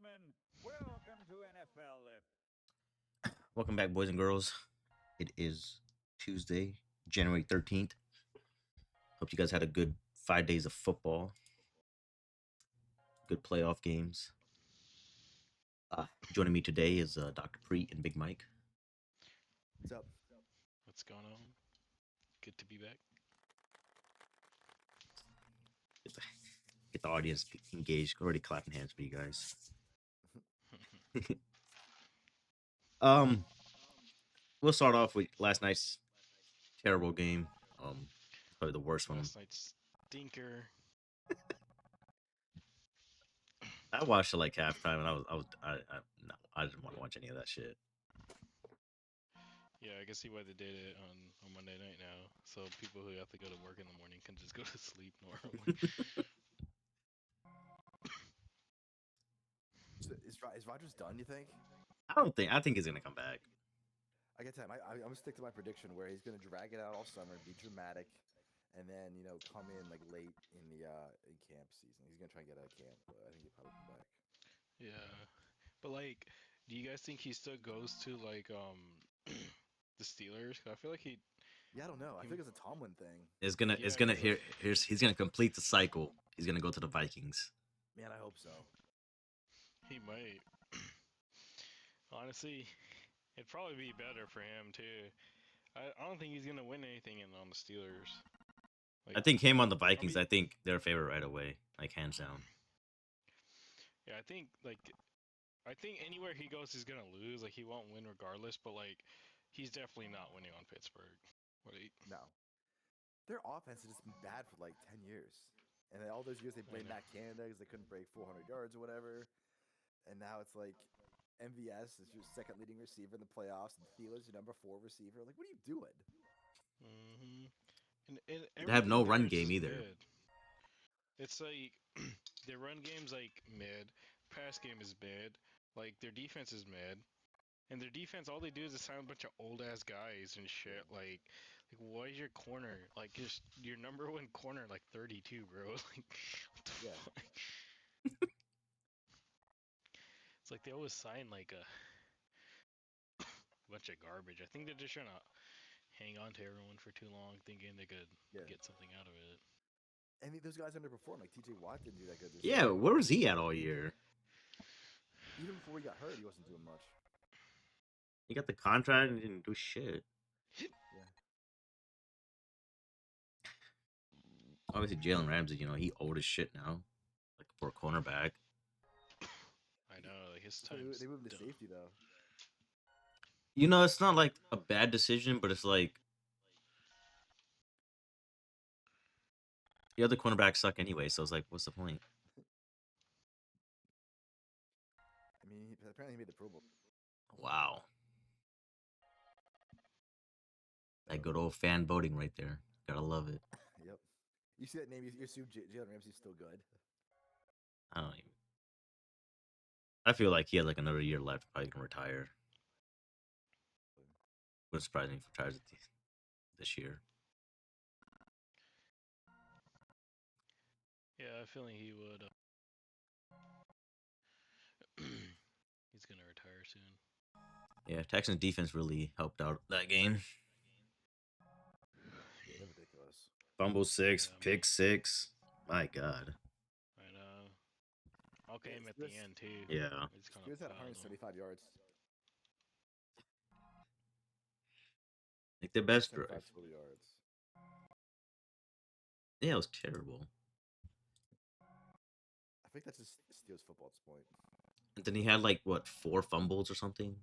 gentlemen, welcome to NFL. Welcome back, boys and girls. It is Tuesday, January 13th. Hope you guys had a good 5 days of football, good playoff games. Joining me today is Dr. Preet and Big Mike. What's up? What's going on? Good to be back. Get the audience engaged. Already clapping hands for you guys. um, we'll start off with last night's terrible game. Probably the worst one. Last night's stinker. I watched it like halftime, and no, I didn't want to watch any of that shit. Yeah, I can see why they did it on Monday night now. So people who have to go to work in the morning can just go to sleep normally. Is Rogers done? You think? I think he's gonna come back. I get time. I'm gonna stick to my prediction where he's gonna drag it out all summer, be dramatic, and then come in like late in the in camp season. He's gonna try and get out of camp, but I think he'll probably come back. Yeah, but like, do you guys think he still goes to like the Steelers? 'Cause I feel like he. Yeah, I don't know. I think it's a Tomlin thing. It's gonna Yeah, he's gonna complete the cycle. He's gonna go to the Vikings. Man, I hope so. he might. Honestly, it'd probably be better for him too. I don't think he's gonna win anything on the Steelers. I think him on the Vikings. I think they're a favorite right away, like hands down. Yeah, I think anywhere he goes, he's gonna lose. Like he won't win regardless. But like, he's definitely not winning on Pittsburgh. Like, No, their offense has just been bad for like 10 years, and then all those years they blamed know. Matt Canada because they couldn't break 400 yards or whatever, and now it's like MVS is your second leading receiver in the playoffs, and Thiele's your number 4 receiver. Like, what are you doing? hmm and They have no everything run there is game just either. mid. It's like their run game's like mid, pass game is mid, like their defense is mid, and their defense all they do is assign a bunch of old ass guys and shit. Like what is your corner? Like just your number one corner like 32, bro. Like what the Yeah. fuck? It's like they always sign like a bunch of garbage. I think they're just trying to hang on to everyone for too long, thinking they could Yeah. get something out of it. And those guys underperform. Like TJ Watt didn't do that good this Yeah, year. where was he at all year? Even before he got hurt, he wasn't doing much. He got the contract and didn't do shit. Yeah. Obviously, Jalen Ramsey, he old as shit now, like for a cornerback. I know, like his So time's they moved him to done. safety though. It's not like a bad decision, but it's like the other cornerbacks suck anyway. So it's like, what's the point? I mean, apparently he made the Pro Bowl. Wow, that good old fan voting right there. Gotta love it. Yep. You see that name? You assume Jalen Ramsey's still good. I don't even. I feel like he has like another year left. Probably gonna retire. Wouldn't surprise me if he retires this year. Yeah, I have a feeling he would. He's gonna retire soon. Yeah, Texans defense really helped out that game. Yeah, they're ridiculous. Fumble six, Yeah, pick six. My God. I know. All came at Steelers- the end too. Yeah. We just kind Steelers had of 175 yards. Like the best 75 drive. total yards. Yeah, it was terrible. I think that's just Steelers football at this point. And then he had like what 4 fumbles or something.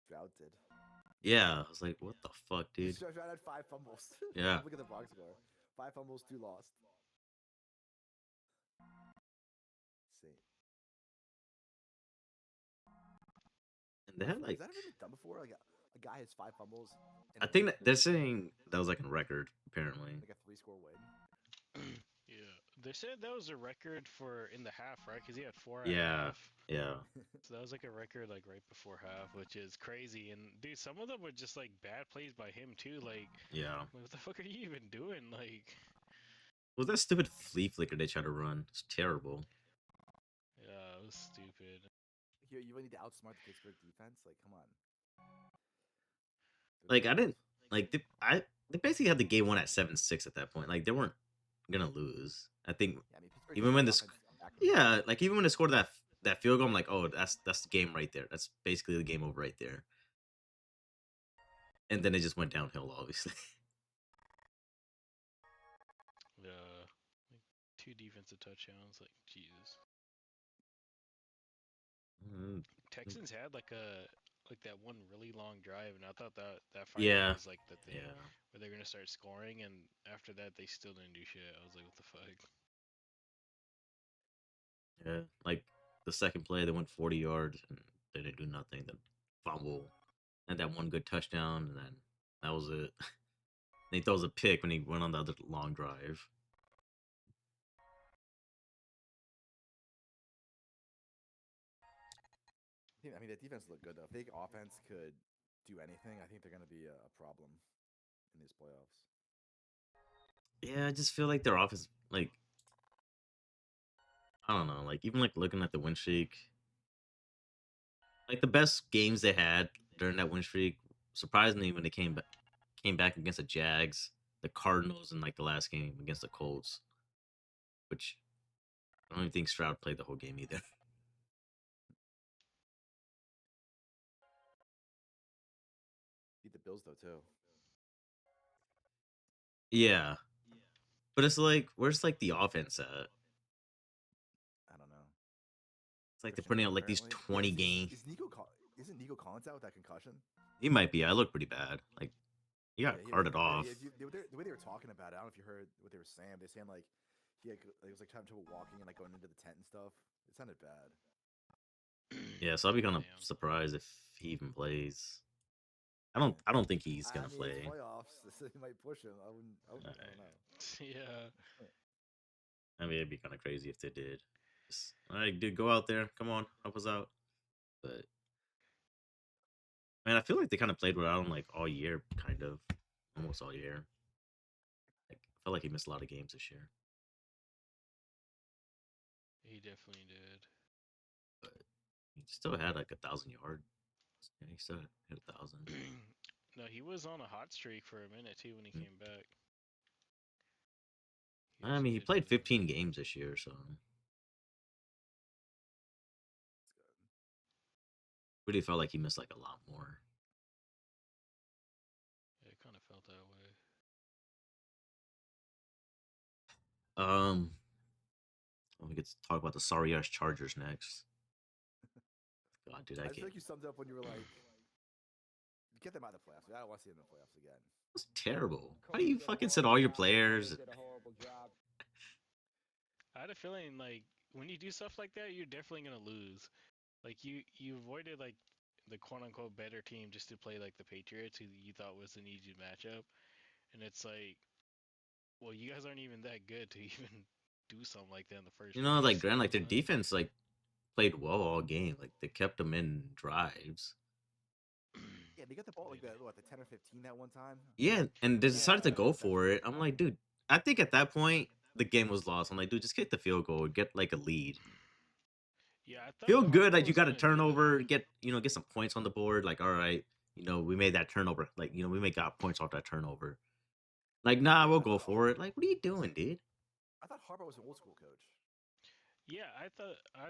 Stroud did. Yeah, I was like, what the fuck, dude? Stroud had 5 fumbles. Yeah. Look at the box score. 5 fumbles, 2 lost. Let's see. And they had like, Has that ever been done before? Like a guy has 5 fumbles. I think that they're saying that was like a record apparently. Like a 3-score win. Yeah, they said that was a record for in the half, right? Because he had four at Yeah, half. yeah. So that was like a record like right before half, which is crazy. And dude, some of them were just like bad plays by him too. Like, Yeah. what the fuck are you even doing? Like, Was that stupid flea flicker they tried to run? It's terrible. yeah, was stupid. You really need to outsmart the Pittsburgh defense. Like, come on. They're Like I the didn't like they basically had the game won at 7-6 at that point. Like they weren't gonna lose. I think yeah, I mean, Pittsburgh even just when had this offense back from back. yeah, like even when they scored that field goal, I'm like, oh, that's the game right there. That's basically the game over right there. And then it just went downhill, obviously. Yeah, like 2 defensive touchdowns. Like Jesus. Mm, Texans had like that one really long drive, and I thought that finally yeah, was like the thing yeah, where they're gonna start scoring, and after that they still didn't do shit. I was like, what the fuck? yeah. Like the second play, they went 40 yards and they didn't do nothing. Then fumble and that one good touchdown, and then that was it. And he throws a pick when he went on the other long drive. I mean, the defense looked good though. If they offense could do anything, I think they're going to be a problem in these playoffs. Yeah, I just feel like their offense, like I don't know, like even like looking at the win streak, like the best games they had during that win streak, surprisingly when they came back against the Jags, the Cardinals, and like the last game against the Colts, which I don't even think Stroud played the whole game either. Beat the Bills though too. Yeah, but it's like where's like the offense at? I don't know. It's like they're Christian putting out Kirk like these apparently. Yeah, 20 games. isn't Nico Collins out with that concussion? He might be. I look pretty bad. Like he got carted off. The way they were talking about it, I don't know if you heard what they were saying. They're saying like he was like having trouble walking and like going into the tent and stuff. It sounded bad. Yeah, so I'll be kind of Damn. surprised if he even plays. I don't think he's I gonna mean, it's play. playoffs. So they might push him. I don't know. Yeah. I mean, it'd be kind of crazy if they did. Just, all right, dude, go out there. Come on, help us out. But man, I feel like they kind of played without him like all year, kind of, almost all year. Like, I felt like he missed a lot of games this year. He definitely did. But he still had like 1,000 yards. Yeah, he still had 1,000. No, he was on a hot streak for a minute too when he came back. I was mean, he good played for them. 15 games this year, so really felt like he missed like a lot more. Yeah, it kind of felt that way. We get to talk about the sorry ass Chargers next. God, dude, I I just can't. think you summed up when you were like, get them out of the playoffs. I don't want to see them in the playoffs again. That's terrible. How do you fucking sit all your players? I had a feeling like when you do stuff like that, you're definitely gonna lose. Like you avoided like the quote unquote better team just to play like the Patriots, who you thought was an easy matchup, and it's like, well, you guys aren't even that good to even do something like that in the first You know, like place. Grant, So like it's their fine. defense, like played well all game. Like they kept them in drives. Yeah, they got the ball like Maybe. the 10 or 15 that one time. Yeah, and they decided to Yeah, go that's for it. I'm like, dude, I think at that point the game was lost. I'm like, dude, just get the field goal, get like a lead. Yeah, I thought Feel good Harbaugh that you was got a gonna do that. turnover, get some points on the board. Like, all right, we made that turnover. Like, we got points off that turnover. Like, nah, yeah. we'll go for it. Like, what are you doing, dude? I thought Harbaugh was an old school coach. Yeah, I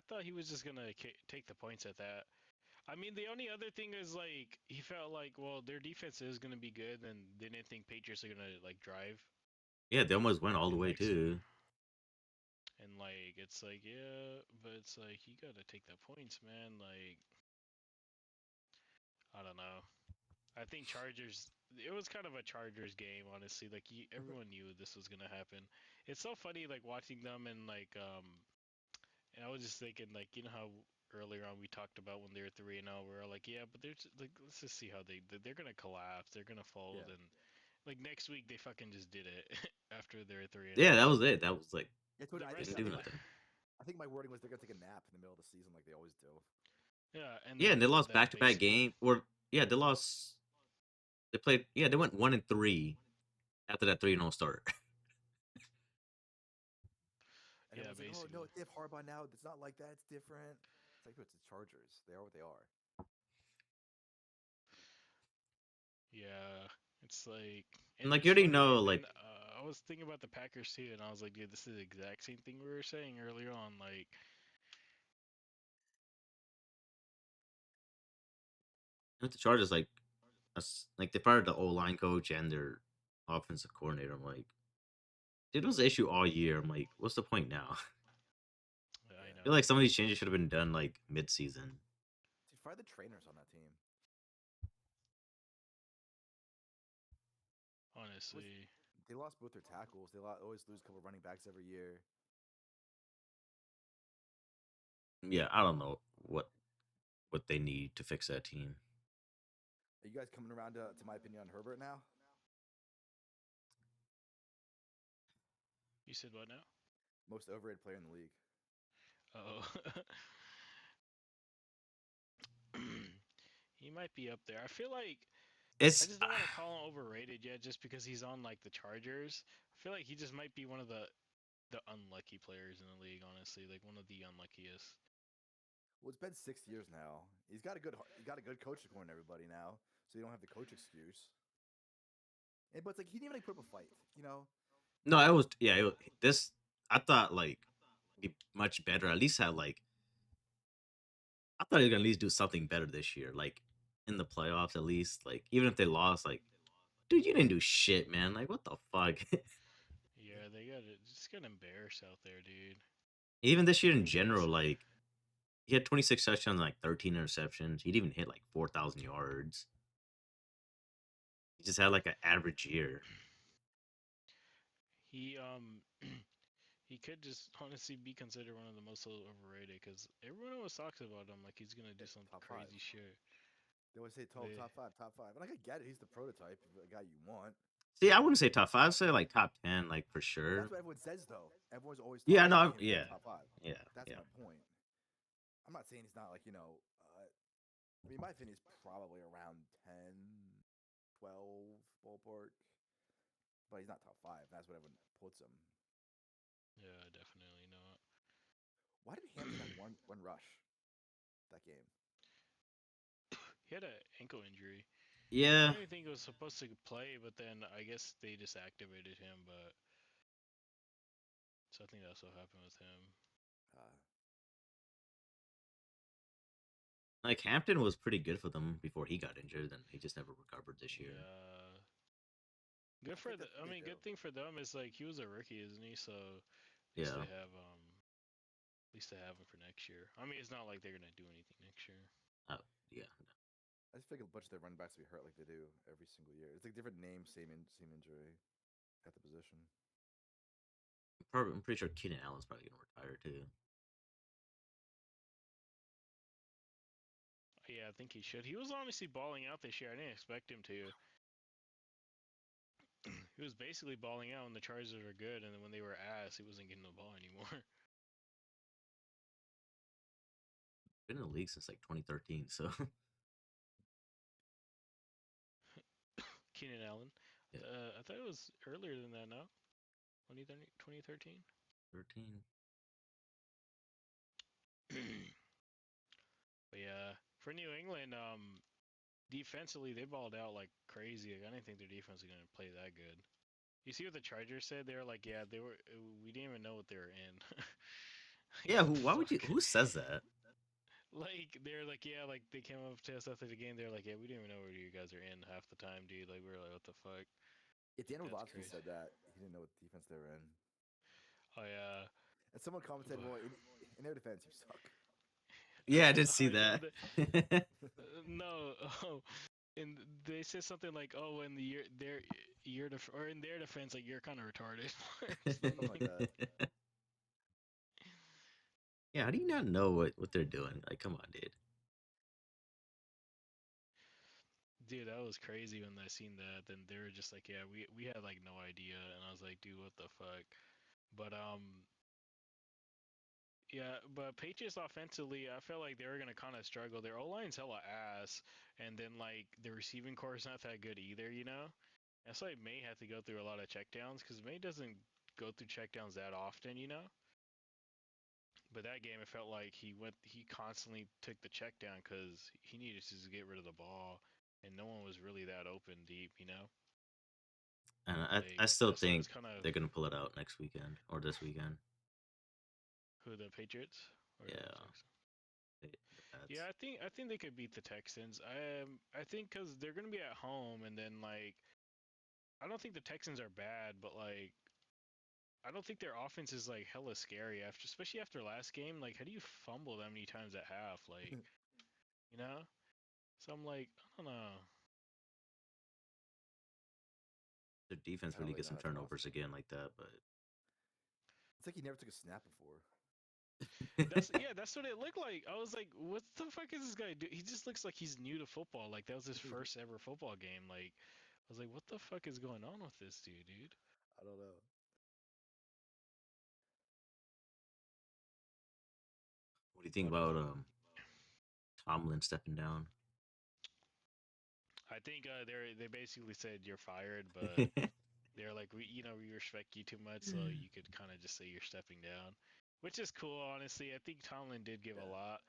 thought he was just gonna take the points at that. I mean, the only other thing is like he felt like, well, their defense is gonna be good, and they didn't think Patriots are gonna like drive Yeah, they almost went all the and way like too. and like it's like yeah, but it's like you gotta take the points, man. Like I don't know. I think Chargers. It was kind of a Chargers game, honestly. Like everyone knew this was gonna happen. It's so funny, like watching them and like and I was just thinking, like, you know how earlier on we talked about when they were 3-0, we're all like, yeah, but they're just, like, let's just see how they're gonna collapse, they're gonna fold, Yeah. and like next week they fucking just did it after they're 3-0. Yeah, that was it. That was like Yeah, The I didn't rest think of I do the think my nothing. I think my wording was they're gonna take a nap in the middle of the season like they always do. yeah, and Yeah, and they lost then back to back basically game. Or yeah, they lost. They played. Yeah, they went 1-3 after that 3-0 start. And Yeah, everyone's like, "Oh no, basically. they have Harbaugh now. It's not like that. It's different." It's like, it's the Chargers. They are what they are. Yeah, it's like, And and like you it's already funny, know, and then like I was thinking about the Packers too, and I was like, dude, this is the exact same thing we were saying earlier on. Like, with the Chargers, like like they fired the O line coach and their offensive coordinator. I'm like, dude, it was the issue all year. I'm like, what's the point now? I I feel know, like some of these changes should have been done like mid season. Dude, fire the trainers on that team. What's, honestly. they lost both their tackles. They always lose a couple running backs every year. Yeah, I don't know what they need to fix that team. Are you guys coming around to my opinion on Herbert now? You said what now? Most overrated player in the league. Oh, he might be up there. I feel like I It's just don't want to call him overrated yet, just because he's on like the Chargers. I feel like he just might be one of the unlucky players in the league. Honestly, like one of the unluckiest. Well, it's been 6 years now. He got a good coach according to everybody now, so you don't have the coach excuse. But it's like he didn't even like, put up a fight. You know, no, it was yeah. This I thought like be much better. At least have like I thought he was gonna at least do something better this year, like in the playoffs at least. Like even if they lost, like dude, you didn't do shit, man. Like what the fuck? Yeah, they just got embarrassed out there, dude. Even this year I in mean, general, it's like he had 26 touchdowns, and, like 13 interceptions. He'd even hit like 4,000 yards. He just had like an average year. he he could just honestly be considered one of the most overrated because everyone always talks about him like he's gonna do some top five. crazy shit. They always say But top five, top five. And like, I get it. He's the prototype, the guy you want. See, I wouldn't say top five. I'd say like top 10, like for But sure. that's what everyone says, though. Everyone's always Yeah, talking no, about him being yeah, top five. yeah, That's yeah. my point. I'm not saying he's not like, I mean, my opinion is probably around 10, 12 ballpark, but he's not top five. That's what everyone puts him. yeah, definitely not. Why did Hampton have one rush that game? He had an ankle injury. I Yeah, don't even think he was supposed to play, but then I guess they just activated him. But so I think that's what happened with him. Uh, like Hampton was pretty good for them before he got injured, and he just never recovered this year. Yeah, good I for think the. that's what I they mean, do. good thing for them is like he was a rookie, isn't he? So at least they Yeah, have at least they have him for next year. I mean, it's not like they're gonna do anything next year. yeah. I just feel like a bunch of their running backs will be hurt like they do every single year. It's like different names, same injury at the position. I'm pretty sure Keenan Allen's probably gonna retire too. Yeah, I think he should. He was honestly balling out this year. I didn't expect him to. He was basically balling out when the Chargers were good, and then when they were ass, he wasn't getting the ball anymore. Been in the league since like 2013, so Keenan Allen. yeah, I thought it was earlier than that, no? 2013? 13. But yeah, for New England, defensively they balled out like crazy. Like, I didn't think their defense was gonna play that good. You see what the Chargers said? They were like, yeah, they were. We didn't even know what they were in. Like, Yeah, what who? the Why would you? fuck? Who says that? Like they're like, yeah, like they came up to us after the game. They're like, yeah, we didn't even know where you guys are in half the time, dude. Like we were like, what the fuck? Yeah, Dan That's Orlovsky crazy. said that he didn't know what defense they were in, Oh yeah. and someone commented, "Well, in their defense, you suck." Yeah, I did Oh see yeah. that. No. Oh, and they said something like, "Oh, in the or in their defense, like you're kind of retarded." Or something Something like like. that. Yeah, how do you not know what they're doing? Like, come on, dude. Dude, that was crazy when I seen that. Then they were just like, "Yeah, we had like no idea," and I was like, "Dude, what the fuck?" But yeah, but Patriots offensively, I felt like they were gonna kind of struggle. Their O line's hella ass, and then like the receiving core is not that good either. That's why May had to go through a lot of checkdowns because May doesn't go through checkdowns that often. But that game, it felt like he constantly took the check down because he needed to just get rid of the ball, and no one was really that open deep, you know. And I Like still that's what it's think kind of they're gonna pull it out next weekend or this weekend. who the Patriots or the Yeah, Texans. the Pats. Yeah, I think they could beat the Texans. I think because they're gonna be at home, and then like I don't think the Texans are bad, but like I don't think their offense is like hella scary after, especially after last game. Like, how do you fumble that many times at half? Like, you know. So I'm like, I don't know. Their defense I don't really really gets know some how to turnovers roster. again like that, but It's like he never took a snap before. That's yeah, that's what it looked like. I was like, what the fuck is this guy do? He just looks like he's new to football. Like that was his first ever football game. Like I was like, what the fuck is going on with this dude, dude? I don't know. what do you think But about Tomlin stepping down? I think they basically said you're fired, but they're like, we respect you too much, so you could kind of just say you're stepping down, which is cool, honestly. I think Tomlin did give a Yeah. lot.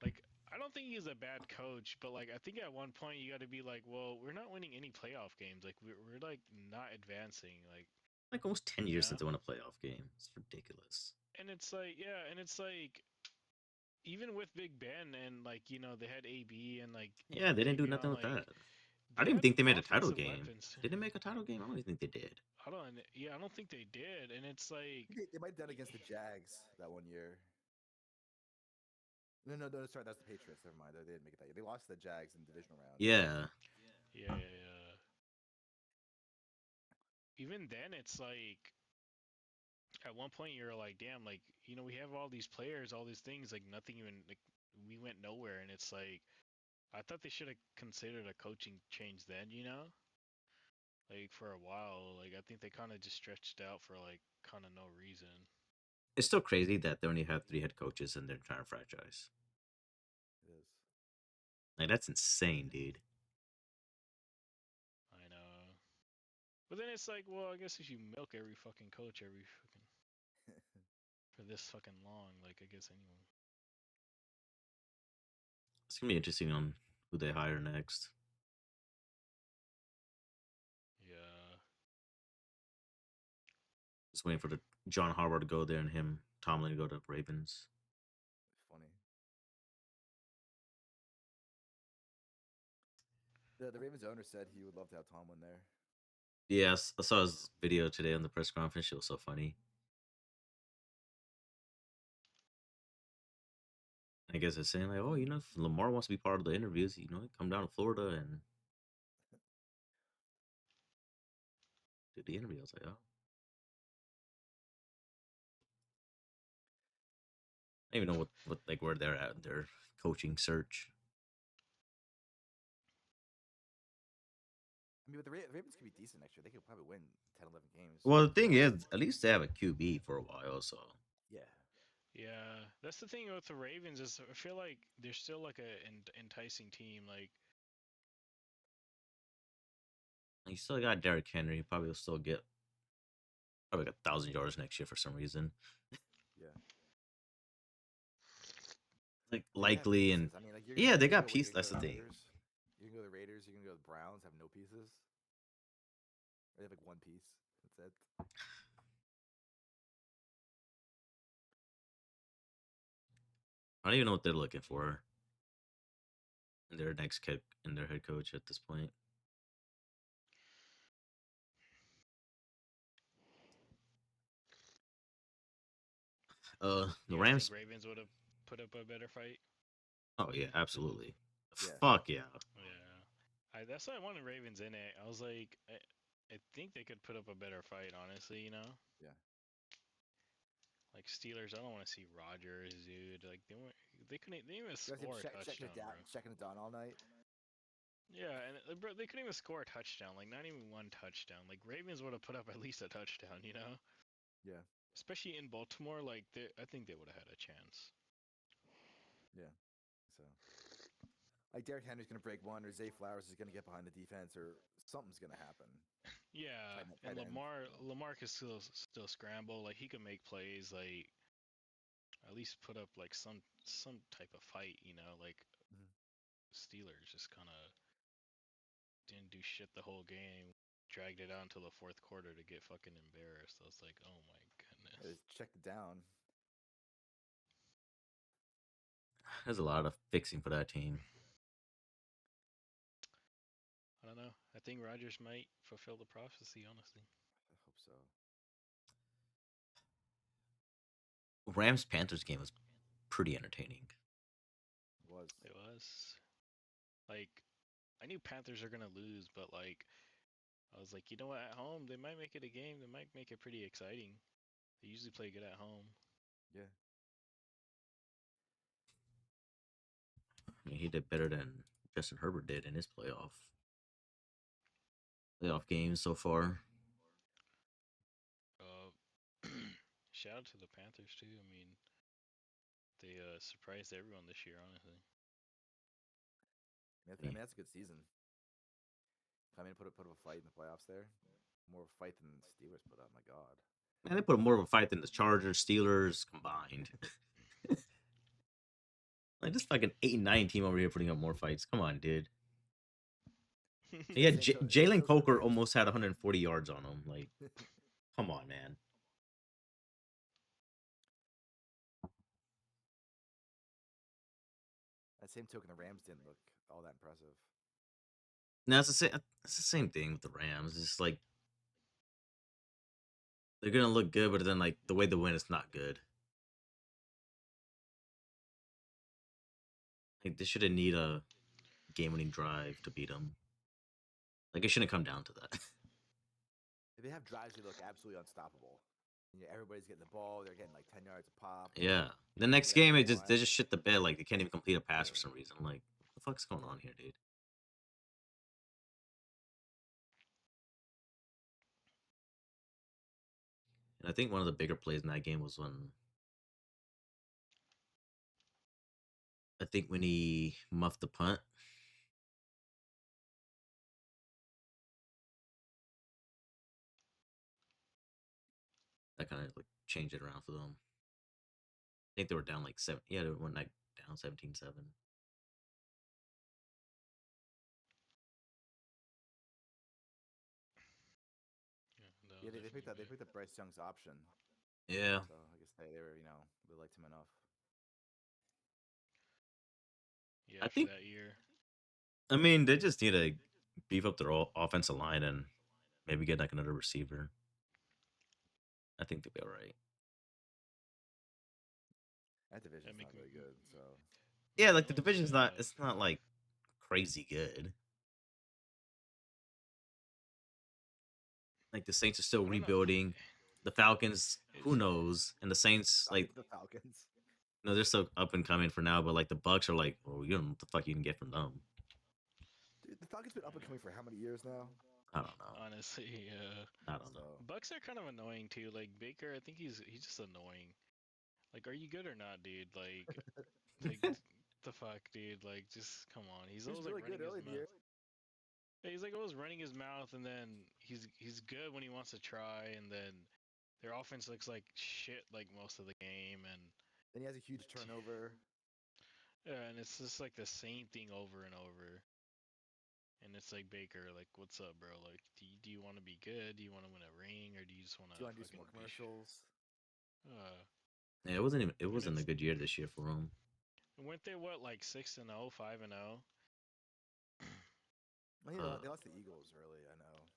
Like, I don't think he's a bad coach, but like, I think at one point you got to be like, well, we're not winning any playoff games. Like, we're like not advancing. Like, Like almost 10 you years know, since they won a playoff game. It's ridiculous. and it's like, yeah, and it's like, even with Big Ben and like, they had AB and like Yeah, they didn't do nothing Le'Veon, with like that. I they don't even had think they made a title offensive game. weapons. Did they make a title game? I don't even think they did. I don't think they did, and it's like, They might have done against the Jags that one year. No, sorry, that's the Patriots. Never mind. They didn't make it that year. They lost to the Jags in the divisional round. Yeah. yeah. Even then, it's like at one point you're like, damn, like we have all these players, all these things, like nothing even like we went nowhere, and it's like I thought they should have considered a coaching change then, like for a while. Like I think they kind of just stretched out for like kind of no reason. It's still crazy that they only have 3 head coaches in their entire franchise. It is. Like that's insane, dude. I know, but then it's like, well, I guess if you milk every fucking coach every fucking for this fucking long, like I guess anyone. It's gonna be interesting on who they hire next. Yeah, Just waiting for the John Harbaugh to go there and him Tomlin to go to Ravens. Funny. The Ravens owner said he would love to have Tomlin there. Yes, I saw his video today on the press conference. It was so funny. I guess it's saying like, oh, if Lamar wants to be part of the interviews, come down to Florida and do the interview. I was like, oh, I don't even know what like where they're at in their coaching search. I mean, but the Ravens could be decent next year. They could probably win 10, 11 games. Well, the thing is, at least they have a QB for a while, so Yeah. yeah. That's the thing with the Ravens is I feel like they're still like a enticing team. Like you still got Derrick Henry. He probably will still get probably like 1,000 yards next year for some reason. Yeah. Like And they have likely and pieces. I mean, like yeah, they you can got go what pieces. you can That's go the the thing. Raiders. You can go the Raiders. You can go the Browns. Have no pieces. They have like one piece. That's it. I don't even know what they're looking for in their next kick in their head coach at this point. The you guys think Rams. Ravens would have put up a better fight? Oh yeah, absolutely. Yeah. Fuck yeah. Yeah. That's why I wanted Ravens in it. I was like, I think they could put up a better fight, honestly. Yeah. Like Steelers, I don't want to see Rodgers, dude. Like they couldn't even You guys him score a checking touchdown, it down, bro. checking it down all night. Yeah, and bro, they couldn't even score a touchdown. Like not even one touchdown. Like Ravens would have put up at least a touchdown. Yeah. Especially in Baltimore, like I think they would have had a chance. Yeah. So, like Derrick Henry's gonna break one, or Zay Flowers is gonna get behind the defense, or something's gonna happen. Yeah, Tight and end. Lamar can still scramble. Like he can make plays. Like at least put up like some type of fight, you know, like Mhm. Steelers just kind of didn't do shit the whole game. Dragged it out until the fourth quarter to get fucking embarrassed. I was like, oh my Yeah, goodness. just checked it down. There's a lot of fixing for that team. I don't know. I think Rodgers might fulfill the prophecy, honestly. I hope so. Rams Panthers game was pretty entertaining. It was. It was like I knew Panthers are gonna lose, but like I was like, you know what? At home, they might make it a game. They might make it pretty exciting. They usually play good at home. Yeah. I mean, he did better than Justin Herbert did in his playoff games so far. Uh, shout out to the Panthers too. I mean, they surprised everyone this year, honestly. I mean, that's a good season. I mean, put up a fight in the playoffs there. More of a fight than the Steelers put up. My God. Man, they put more of a fight than the Chargers, Steelers combined. Like this fucking 8-9 team over here putting up more fights. Come on, dude. Yeah, Same Jalen token, the Coker Rams. almost had 140 yards on him. Like, come on, man. That same token, the Rams didn't look all that impressive. Now it's the same thing with the Rams. It's like they're gonna look good, but then like the way they win is not good. Like they shouldn't need a game-winning drive to beat them. Like it shouldn't come down to that. If they have drives, they look absolutely unstoppable. And yeah, everybody's getting the ball. They're getting like 10 yards a pop. Yeah. The next Whatever game, they they want. just shit the bed. Like they can't even complete a pass for Yeah. some reason. Like what the fuck's going Yeah. on here, dude? And I think one of the bigger plays in that game was when he muffed the punt. That kind of like changed it around for them. I think they were down like 7. Yeah, they went like down 17-7. Yeah, that Yeah, was they definitely picked big. up Bryce Young's option. Yeah. So I guess they were, they liked him enough. Yeah, I after think that year. I mean they just need to beef up their offensive line and maybe get like another receiver. I think they'll be all right. That division's Make not really good. So Yeah, like the Jones. division's not it's not like crazy good. Like the Saints are still I don't know. rebuilding. The Falcons, who It's knows? And the Saints, like, the Falcons. no, they're still up and coming for now. But like the Bucks are like, well, you don't know what the fuck you can get from them. Dude, the Falcons been up and coming for how many years now? I don't know. honestly, I don't So know. Bucks are kind of annoying too. Like Baker, I think he's just annoying. Like, are you good or not, dude? Like the fuck, dude? Like, just come on. He's he was always like really good running his early in the mouth. year. Yeah, he's like always running his mouth, and then he's good when he wants to try, and then their offense looks like shit like most of the game, and Then he has a huge turnover. yeah, and it's just like the same thing over and over. And it's like Baker, like, what's up, bro? Like, do you want to be good? Do you want to win a ring, or do you just want Do to you want to do some fucking more be? commercials? Yeah, it wasn't even. It And wasn't a it's good year this year for them. weren't they what like 6-0, 5-0, Well, yeah, Uh, they lost the Eagles early. I know.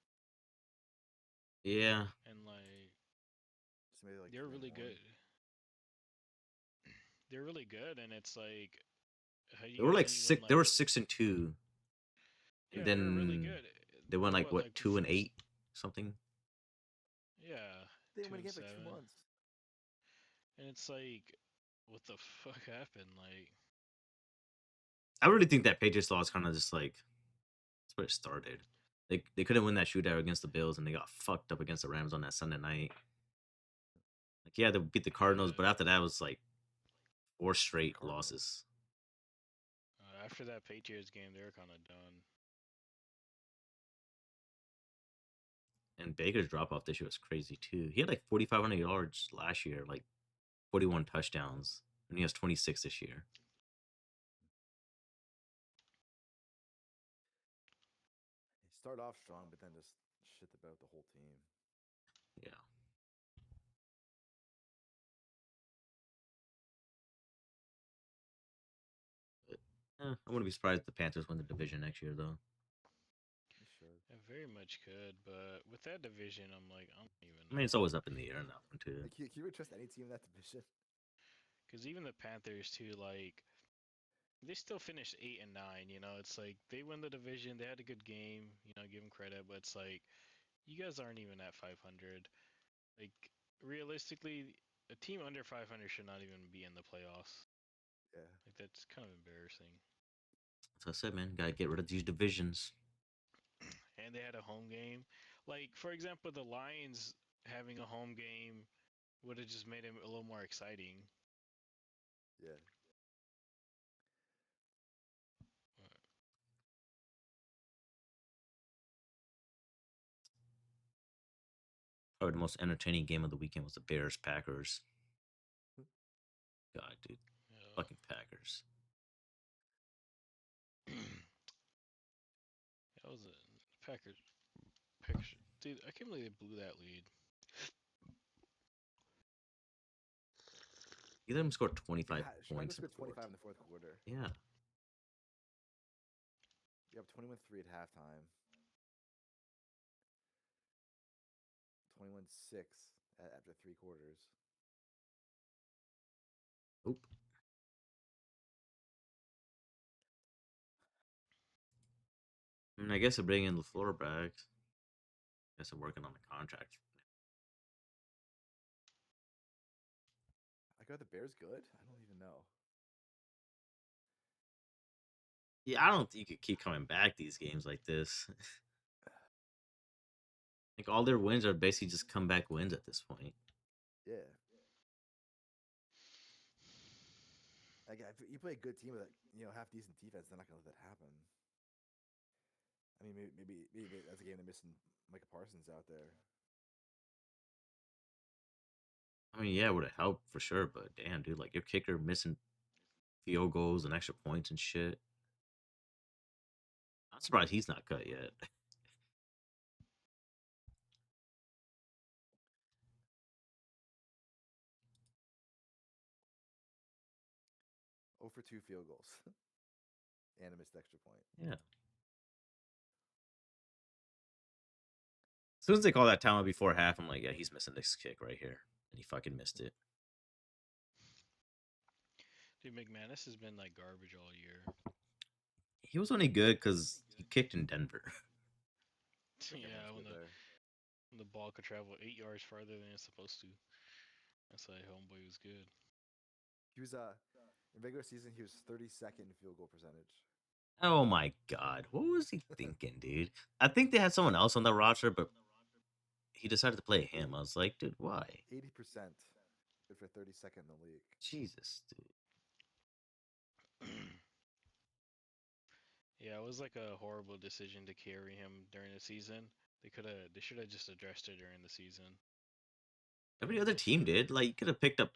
yeah, and like So maybe like they're 3 and really 1. good. They're really good, and it's like how do they you were like then you win 6. They were like 6-2, and yeah, they were really then good. they They went were like what what like the first 2-8 something. yeah They didn't two win and again for like 2 seven, months. and it's like what the fuck happened? Like I really think that Patriots loss kind of just like that's where it started. They couldn't win that shootout against the Bills, and they got fucked up against the Rams on that Sunday night. Like yeah, they beat the Cardinals, but yeah, after that it was like 4 The straight Cardinals. losses. after that Patriots game, they were kind of done. And Baker's drop off this year was crazy too. He had like 4,500 yards last year. Like 41 touchdowns, and he has 26 this year. He started off strong, but then just shit the bed with the whole team. Yeah. But, I wouldn't be surprised if the Panthers win the division next year, though. He should. I very much could, but with that division, I'm like, I don't even I mean, it's know. always up in the air in that one, too. Like, can you really trust any team in that division? Because even the Panthers, too, like, they still finished 8-9. You know, it's like they win the division. They had a good game. You know, give them credit, but it's like you guys aren't even at 500. Like realistically, a team under 500 should not even be in the playoffs. Yeah. Like that's kind of embarrassing. As I said, man, gotta get rid of these divisions. And they had a home game. Like for example, the Lions having a home game would have just made it a little more exciting. Yeah. Probably the most entertaining game of the weekend was the Bears Packers. God, dude, Yeah. fucking Packers. That was a Packers. Packers. Dude, I can't believe they blew that lead. Either of them scored 25 Chicago points in the scored fourth. 25 in the fourth quarter. Yeah. You have 21-3 at halftime. 21-6 after 3 quarters. Oop. I mean, I guess they're bringing in the floor back. I guess they're working on the contract. Like, are the Bears good? I don't even know. Yeah, I don't think you could keep coming back these games like this. Like all their wins are basically just comeback wins at this point. Yeah. Like, if you play a good team with a half decent defense, they're not gonna let that happen. I mean, maybe that's a game they're missing Micah Parsons out there. I mean, yeah, it would have helped for sure, but damn, dude, like your kicker missing field goals and extra points and shit. I'm surprised he's not cut yet. 0 for 2 field goals and a missed extra point. Yeah. As soon as they call that timeout before half, I'm like, yeah, he's missing this kick right here, and he fucking missed it. Dude, McManus has been like garbage all year. He was only good because he kicked in Denver. Yeah, when the ball could travel 8 yards farther than it's supposed to. That's why homeboy was good. He was in regular season he was 32nd in field goal percentage. Oh my god, what was he thinking, dude? I think they had someone else on the roster, but he decided to play him. I was like, dude, why? 80% good for 32nd in the league. Jesus, dude. Yeah, it was like a horrible decision to carry him during the season. They should have just addressed it during the season. Every other team did. Like, you could have picked up.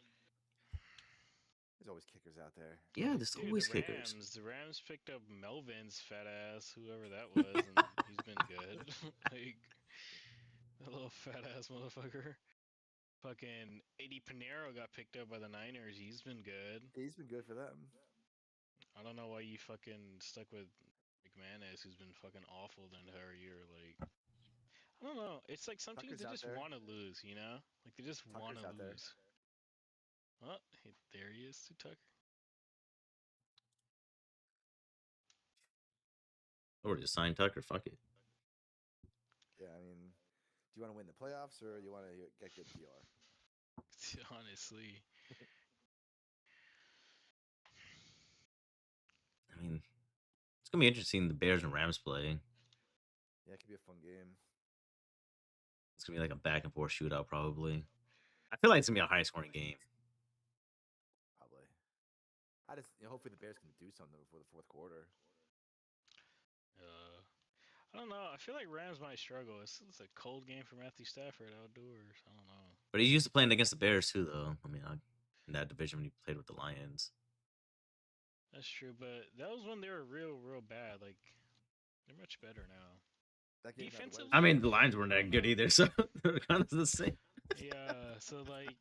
There's always kickers out there. Yeah, there's Dude, always the kickers. Rams picked up Melvin's fat ass, whoever that was, and he's been good. Like that little fat ass motherfucker. Fucking Eddie Pinero got picked up by the Niners. He's been good. He's been good for them. I don't know why you fucking stuck with McManus, who's been fucking awful the entire year. Like, I don't know. It's like some teams Tucker's they out just there. want to lose, you know? Like they just want Tucker's to out there. lose. Oh, there he is, to Tucker. Or just sign Tucker. Fuck it. Yeah, I mean, do you want to win the playoffs or you want to get good PR? Honestly. I mean, it's gonna be interesting. The Bears and Rams play. Yeah, it could be a fun game. It's gonna be like a back and forth shootout, probably. I feel like it's gonna be a high scoring game. Probably. I just hopefully the Bears can do something before the fourth quarter. I don't know. I feel like Rams might struggle. It's a cold game for Matthew Stafford outdoors. I don't know. But he's used to playing against the Bears too, though. I mean, in that division when he played with the Lions. That's true, but that was when they were real bad. Like they're much better now. That game had the weather I Defensively, mean, the strips. Lions weren't I that don't good know. either, so they're kind of the same. Yeah, so like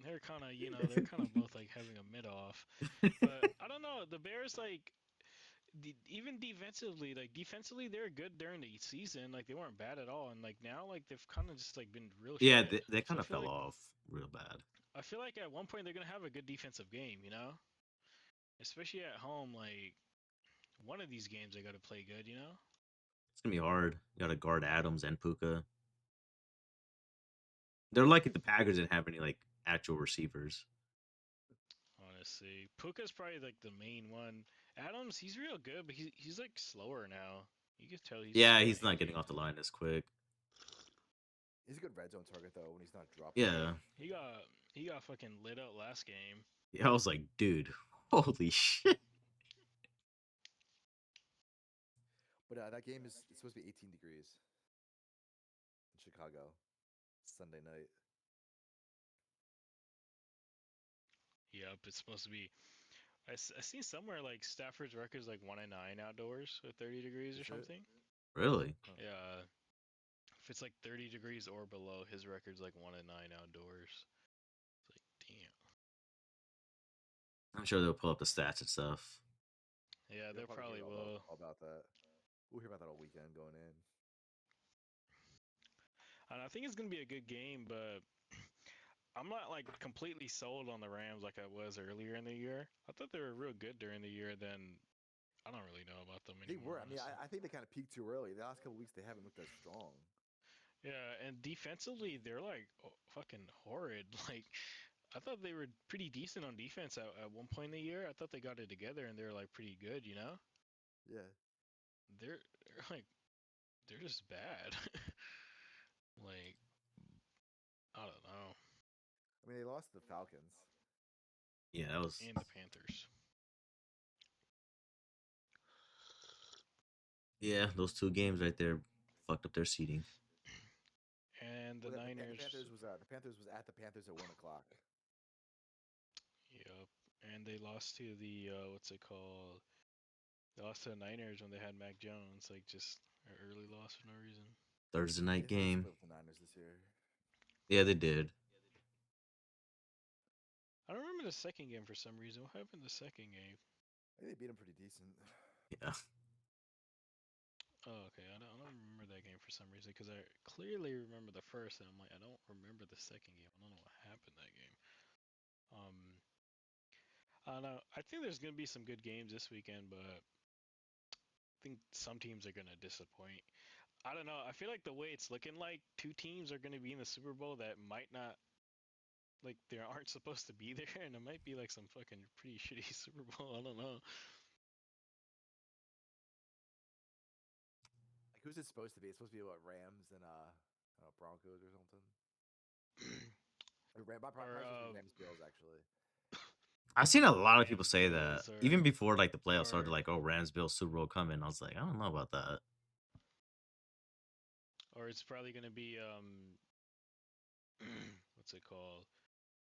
they're kind of they're kind of both like having a mid off, but I don't know. The Bears like even defensively they're good during the season. Like they weren't bad at all, and like now like they've kind of just like been real Yeah, shit. they So kind of fell off real bad. I feel like at one point they're gonna have a good defensive game. Especially at home. Like one of these games they got to play good. It's gonna be hard. You got to guard Adams and Puka. They're like the Packers didn't have any like actual receivers. Honestly, Puka's probably like the main one. Adams, he's real good, but he's like slower now. You can tell he's Yeah, kind of he's not getting aging. off the line as quick. He's a good red zone target though when he's not dropping Yeah, back. He got fucking lit up last game. yeah. I was like, dude, holy shit. But that game is it's supposed to be 18 degrees in Chicago Sunday night. Yep, it's supposed to be. I seen somewhere like Stafford's record's like 1-9 outdoors with 30 degrees or Is it? something. Really? Yeah, if it's like 30 degrees or below, his record's like 1-9 outdoors. It's like damn. I'm sure they'll pull up the stats and stuff. Yeah, They'll they probably probably hear will. all about that. We'll hear about that all weekend going in. And I think it's gonna be a good game, but I'm not like completely sold on the Rams like I was earlier in the year. I thought they were real good during the year. Then I don't really know about them They anymore, were. I mean, honestly. I think they kind of peaked too early. The last couple weeks they haven't looked as strong. Yeah, and defensively they're like fucking horrid. Like I thought they were pretty decent on defense at one point in the year. I thought they got it together and they were like pretty good. Yeah. They're like they're just bad. Like I don't know. I mean, they lost to the Falcons. Yeah, that was. And the Panthers. Yeah, those two games right there fucked up their seating. And the Well, Niners. the Panthers was at the Panthers at 1 o'clock. Yep. And they lost to the what's it called? They lost to the Niners when they had Mac Jones, like just an early loss for no reason. Thursday night They game. split with the Niners this year. Yeah, they did. I don't remember the second game for some reason. What happened the second game? I think they beat them pretty decent. Yeah. Oh, okay. I don't remember that game for some reason because I clearly remember the first, and I'm like, I don't remember the second game. I don't know what happened that game. Um, I don't know. I think there's gonna be some good games this weekend, but I think some teams are gonna disappoint. I don't know. I feel like the way it's looking like two teams are gonna be in the Super Bowl that might not like they aren't supposed to be there, and it might be like some fucking pretty shitty Super Bowl. I don't know. Like, who's it supposed to be? It's supposed to be what, Rams and Broncos or something. Or Probably supposed to be Rams Bills actually. I've seen a lot of people Rams say that Bills even before like the playoffs started, or like, "Oh, Rams Bills Super Bowl coming." I was like, I don't know about that. or it's probably gonna be what's it called?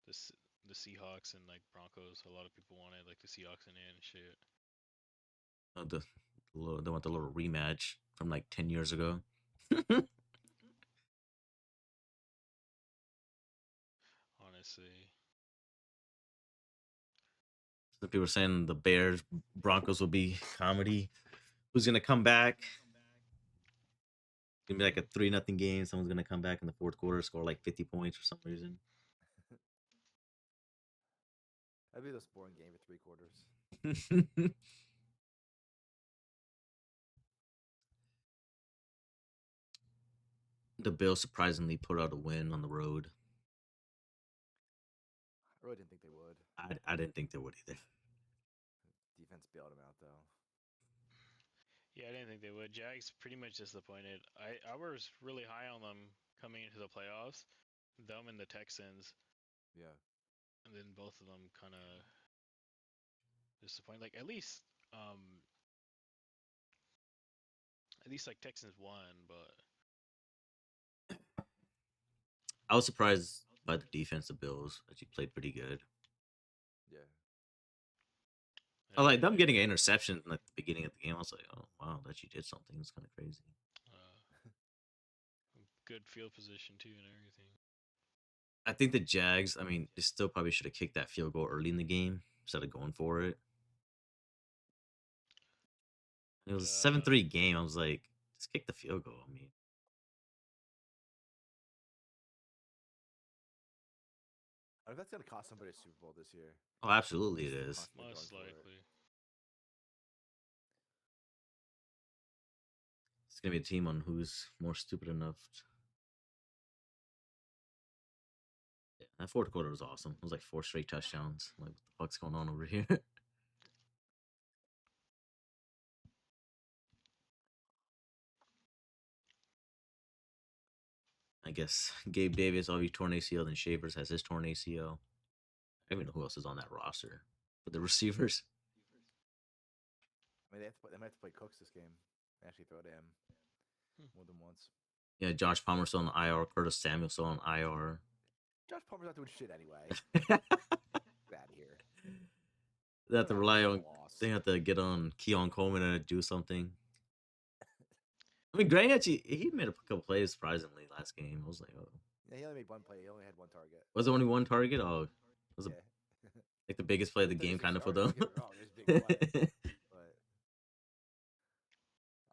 The the Seahawks and like Broncos. A lot of people wanted like the Seahawks in it and shit. They want the little rematch from like 10 years ago. Honestly, Some people are saying the Bears Broncos will be comedy. Who's gonna come back? Gonna be like a 3-0 game. Someone's gonna come back in the fourth quarter, score like 50 points for some reason. That'd be the boring game for 3 quarters. The Bills surprisingly put out a win on the road. I really didn't think they would. I didn't think they would either. Defense bailed them out though. yeah, I didn't think they would. Jags pretty much disappointed. I was really high on them coming into the playoffs. Them and the Texans, Yeah. and then both of them kind of disappointed. Like at least like Texans won, but I was surprised by the defense of Bills. Actually played pretty good. I was like them Yeah. getting an interception at the beginning of the game. I was like, oh wow, that you did something. It's kind of crazy. Good field position too and everything. I think the Jags. I mean, they still probably should have kicked that field goal early in the game instead of going for it. It was a Yeah. 7-3 game. I was like, just kick the field goal. I mean, I mean, that's gonna cost somebody a Super Bowl this year. oh, absolutely it Just is. constantly going Most for it. likely. It's gonna be a team on who's more stupid enough. Yeah, that fourth quarter was awesome. It was like 4 straight touchdowns. Like, what the fuck's going on over here? I guess Gabe Davis already torn ACL, then Shavers has his torn ACL. I don't even know who else is on that roster. But the receivers, I mean, they might have to play Cooks this game. Actually, throw to him Hmm. more than once. yeah, Josh Palmer still on IR, Curtis Samuel still on IR. Josh Palmer's not doing shit anyway. Get out of here. They have to They're not rely winning on. a loss. They have to get on Keon Coleman to do something. I mean, Gray actually he made a couple plays surprisingly last game. I was like, oh, Yeah, he only made one play. He only had one target. was it only one target? Oh, it was Yeah. like the biggest play of the With game, 36 kind of for yards, them. don't get me wrong. There's big plays, but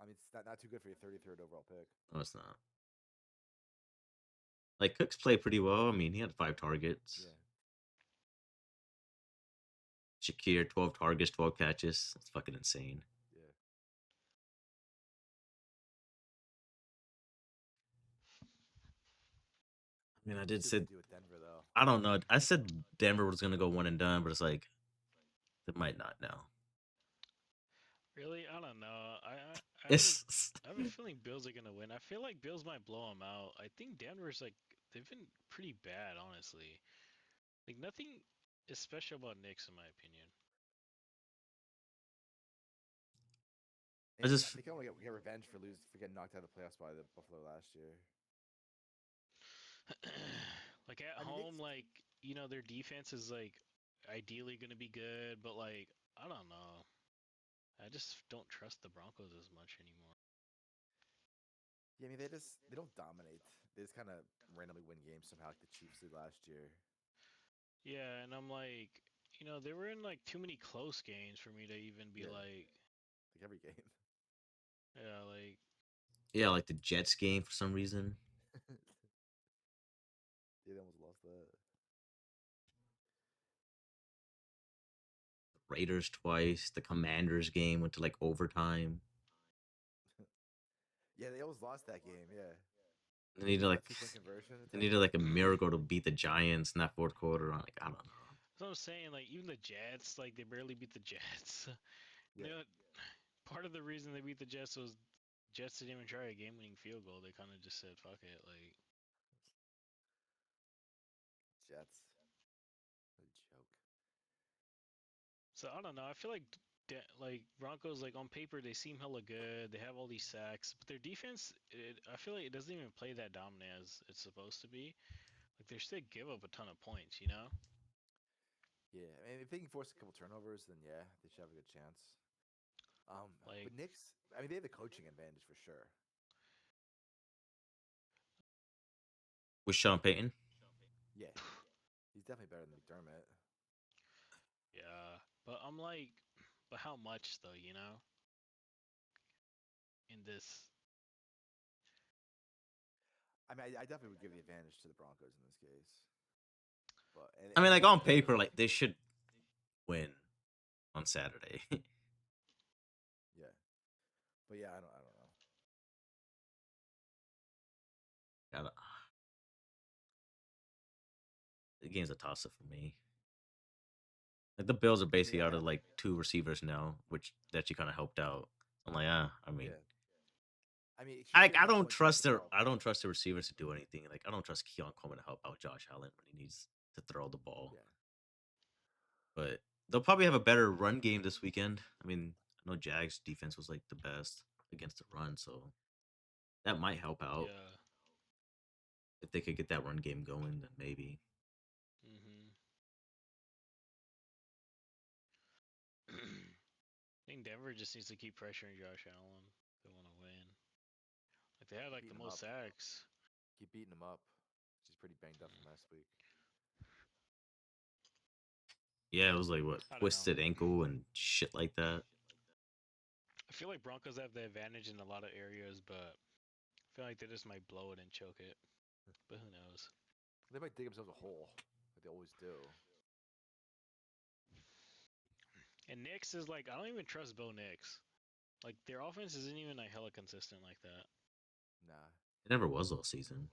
I mean, it's not too good for your 33rd overall pick. No, it's not. Like Cooks played pretty well. I mean, he had 5 targets. Yeah. Shakir, 12 targets, 12 catches. That's fucking insane. Yeah. I mean, I did See say what they do with Denver though. I don't know. I said Denver was gonna go one and done, but it's like they might not now. Really? I don't know. It's I have a feeling Bills are gonna win. I feel like Bills might blow them out. I think Denver's like they've been pretty bad, honestly. Like nothing is special about Knicks in my opinion. I And just they can only get revenge for getting knocked out of the playoffs by the Buffalo last year. Like at I mean, home, like their defense is like ideally gonna be good, but like I don't know. I just don't trust the Broncos as much anymore. Yeah, I mean, they don't dominate. They just kind of randomly win games somehow, like the Chiefs did last year. Yeah, and I'm like, they were in like too many close games for me to even be Yeah. like, Like every game. yeah, like yeah, like the Jets game for some reason. Yeah, they almost lost that. Raiders twice. The Commanders game went to like overtime. Yeah, they almost lost that game. Yeah. They needed like 2-point conversion at they the end. needed like a miracle to beat the Giants in that fourth quarter. I'm like, I don't know. that's what I'm saying. Like even the Jets, like they barely beat the Jets. Yeah. Part of the reason they beat the Jets was Jets didn't even try a game-winning field goal. They kind of just said, "Fuck it." Like, Jets. What a joke. so I don't know. I feel like like Broncos, like on paper, they seem hella good. They have all these sacks, but their defense, I feel like it doesn't even play that dominant as it's supposed to be. Like they still give up a ton of points, you know? Yeah, I mean, if they can force a couple turnovers, then yeah, they should have a good chance. Like, But Knicks, I mean, they have the coaching advantage for sure. With Sean Payton, Yeah, he's definitely better than McDermott. yeah, but I'm like, but how much though, you know? In this, I mean, I definitely would give the advantage to the Broncos in this case. But I mean, and like Knicks on definitely paper, have like the they should win on Saturday. yeah. But yeah, I don't know. Gotta- the game's a toss up for me. Like the Bills are I mean, basically out of like 2 receivers now, which that you kind of helped out. I'm like, I mean, yeah. I mean, I Shakir's not don't going to trust the their ball. I don't trust the receivers to do anything. Like I don't trust Keon Coleman to help out Josh Allen when he needs to throw the ball. Yeah. But they'll probably have a better run game this weekend. I mean, I know Jags defense was like the best against the run, so that might help out. yeah. If they could get that run game going, then maybe. Mhm. think Denver just needs to keep pressuring Josh Allen. They want to win. Like they had like the Beating him most up. sacks. Keep beating him up. She's pretty banged up from last week. Yeah, it was like what I don't know. twisted ankle and shit like that. I feel like Broncos have the advantage in a lot of areas, but I feel like they just might blow it and choke it. But who knows? They might dig themselves a hole, like they always do. And Knicks is like I don't even trust Bo Nix. Like their offense isn't even like hella consistent like that. Nah. It never was all season.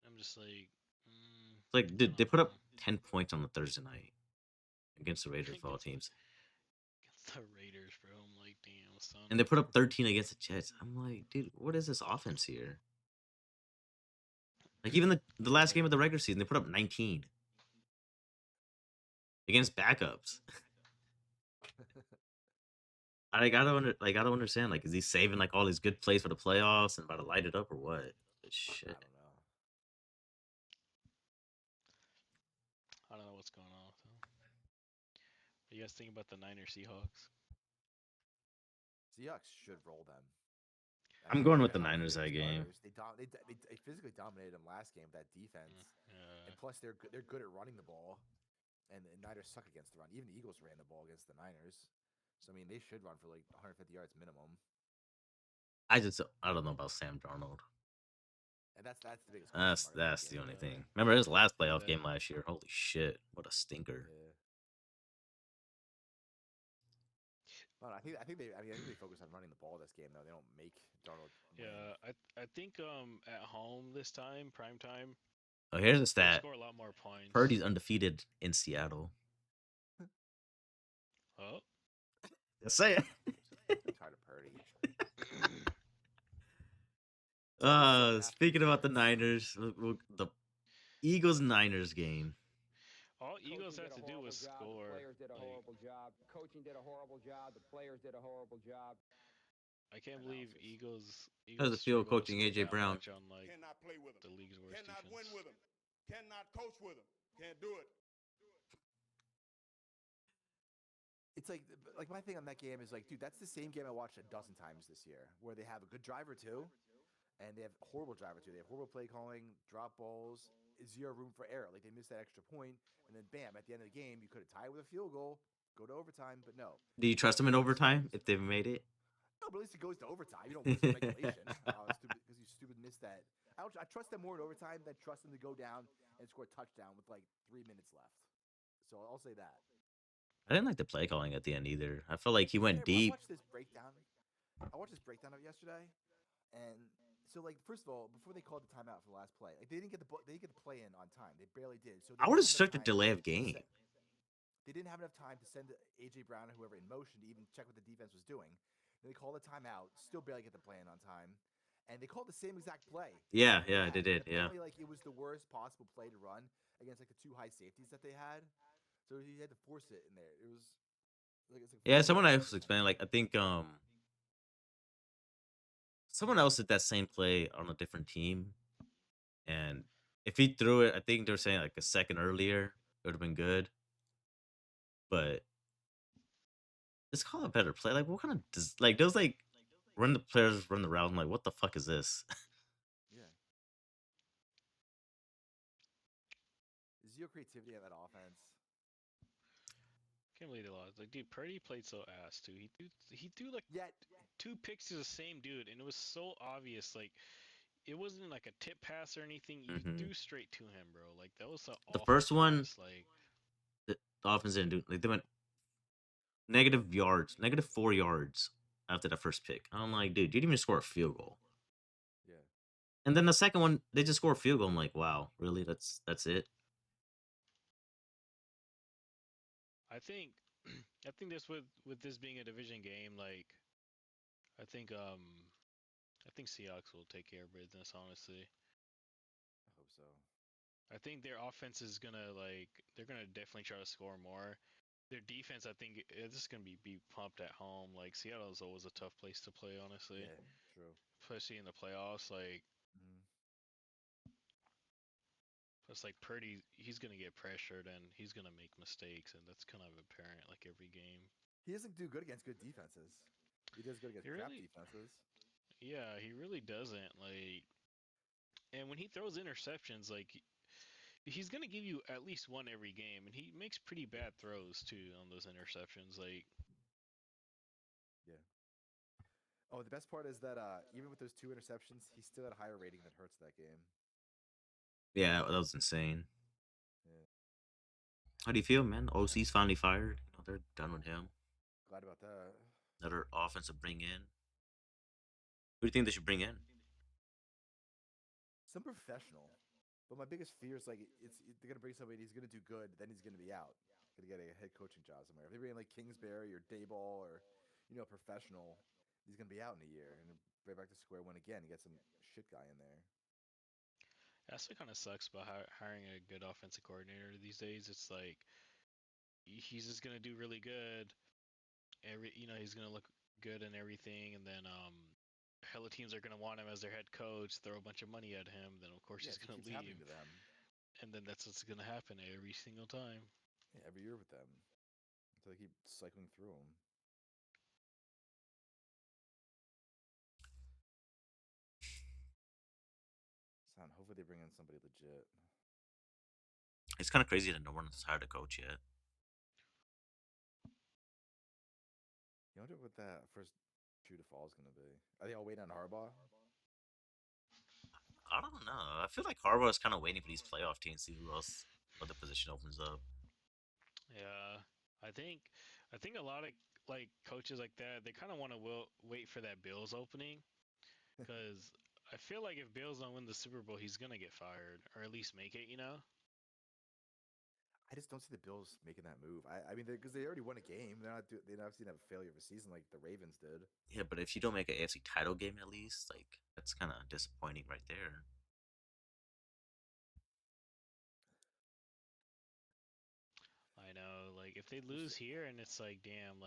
I'm just like, It's like, I dude, they don't put up know. 10 points on the Thursday night against the Raiders of all against, teams, against the Raiders, bro. I'm like, damn, son. and they put up 13 against the Jets. I'm like, dude, what is this offense here? Like even the last game of the regular season, they put up 19 against backups. I gotta understand. Like, is he saving like all his good plays for the playoffs and about to light it up or what? I Shit. don't know. I don't know what's going on with them. What you guys think about the Niners Seahawks? Seahawks should roll them. I'm I going don't with care the how Niners fit that the game. starters. They physically dominated them last game with that defense, Yeah. and plus they're good at running the ball, and the Niners suck against the run. Even the Eagles ran the ball against the Niners, so I mean they should run for like 150 yards minimum, I don't know about Sam Darnold. and that's the biggest question mark in that That's the game. only thing. Remember his last playoff That game last year? Holy shit, what a stinker! Yeah. Well, I think they focus on running the ball this game though. They don't make Darnold win. yeah, I think at home this time, prime time, Oh, here's a they'll stat: score a lot more points. Purdy's undefeated in Seattle. Oh. Just say it. I'm tired of Purdy. Speaking about the Niners, the Eagles Niners game. All Eagles Coaching had did a to do horrible was job. The score. players did a Like horrible job. Coaching did a horrible job. The players did a horrible job. I can't believe Analysis. How does Eagles it feel struggle to coaching score AJ that Brown? much on like Cannot play with him. the league's worst Cannot win defense. with him. Cannot coach with him. Can't do it. It's like my thing on that game is like, dude, that's the same game I watched a dozen times this year, where they have a good driver too, and they have horrible driver too. They have horrible play calling, drop balls, zero room for error. Like they missed that extra point, and then bam, at the end of the game, you could have tied with a field goal, go to overtime, but no. Do you trust them in overtime if they've made it? No, but at least it goes to overtime. You don't lose in regulation. Stupid because you stupid missed that. I trust them more in overtime than trust them to go down and score a touchdown with like 3 minutes left. So I'll say that. I didn't like the play calling at the end either. I felt like he To be went fair, deep. I watched this breakdown of yesterday, and so like first of all, before they called the timeout for the last play, like they didn't get the play in on time. They barely did. So they I would didn't have have enough took the time delay of to game. they didn't have enough time to send AJ Brown or whoever in motion to even check what the defense was doing. Then they called a timeout, still barely get the play in on time, and they called the same exact play. Yeah, They yeah, they had. And did. Yeah. apparently, like it was the worst possible play to run against like the two high safeties that they had. So he had to force it in there. It was it's like Yeah, 4 someone yards else or explained. something. Like I think someone else did that same play on a different team, and if he threw it, I think they were saying like a second earlier, it would have been good. But just call a better play. Like what kind of like those like run the players run the route? I'm like, what the fuck is this? Yeah. Zero creativity on that offense. Can't believe they lost. Like, dude, Purdy played so ass too. He threw like Yet, two picks to the same dude, and it was so obvious. Like, it wasn't like a tip pass or anything. You Hmm. threw straight to him, bro. Like that was an The awful first one, pass. Like, the offense didn't do. Like they went negative yards, -4 yards after the first pick. I'm like, dude, you didn't even score a field goal. yeah. And then the second one, they just score a field goal. I'm like, wow, really? That's it? I think, I think this with this being a division game, like, I think I think Seahawks will take care of business. Honestly, I hope so. I think their offense is gonna like they're gonna definitely try to score more. Their defense, I think, is just gonna be pumped at home. Like Seattle is always a tough place to play, honestly, Yeah, true. especially in the playoffs. Like, Mm-hmm. it's like Purdy, he's gonna get pressured and he's gonna make mistakes, and that's kind of apparent like every game. He doesn't do good against good defenses. He does good He against crap really, defenses. yeah, he really doesn't. And when he throws interceptions, he's gonna give you at least one every game, and he makes pretty bad throws too on those interceptions. Yeah. Oh, the best part is that even with those 2 interceptions, he still had a higher rating than Hurts that game. Yeah, that was insane. Yeah. How do you feel, man? OC's finally fired. You know, they're done with him. Glad about that. Another offense to bring in. Who do you think they should bring in? Some professional. But my biggest fear is they're gonna bring somebody. He's gonna do good, then he's gonna be out. Gonna get a head coaching job somewhere. If they bring in like Kingsbury or Dayball or professional, he's gonna be out in a year and right back to square one again. You get some shit guy in there. That's what kind of sucks about hiring a good offensive coordinator these days. It's like he's just gonna do really good. He's gonna look good and everything, and then hella teams are gonna want him as their head coach, throw a bunch of money at him. Then of course Yeah, he's so it gonna keeps happening leave, to them. and then that's what's gonna happen every single time. Yeah, every year with them until they keep cycling through them. Sound. Hopefully they bring in somebody legit. It's kind of crazy that no one's hired a coach yet. You wonder what that first true to fall is gonna be. Are they all waiting on Harbaugh? I don't know. I feel like Harbaugh is kind of waiting for these playoff teams to see who else, what the position opens up. Yeah, I think I think a lot of coaches like that, they kind of want to wait for that Bills opening, because I feel like if Bills don't win the Super Bowl, he's gonna get fired or at least make it. I just don't see the Bills making that move. I mean, because they already won a game. They're not obviously have a failure of a season like the Ravens did. Yeah, but if you don't make an AFC title game at least, like that's kind of disappointing right there. I know, like if they Which lose here and it's like, damn,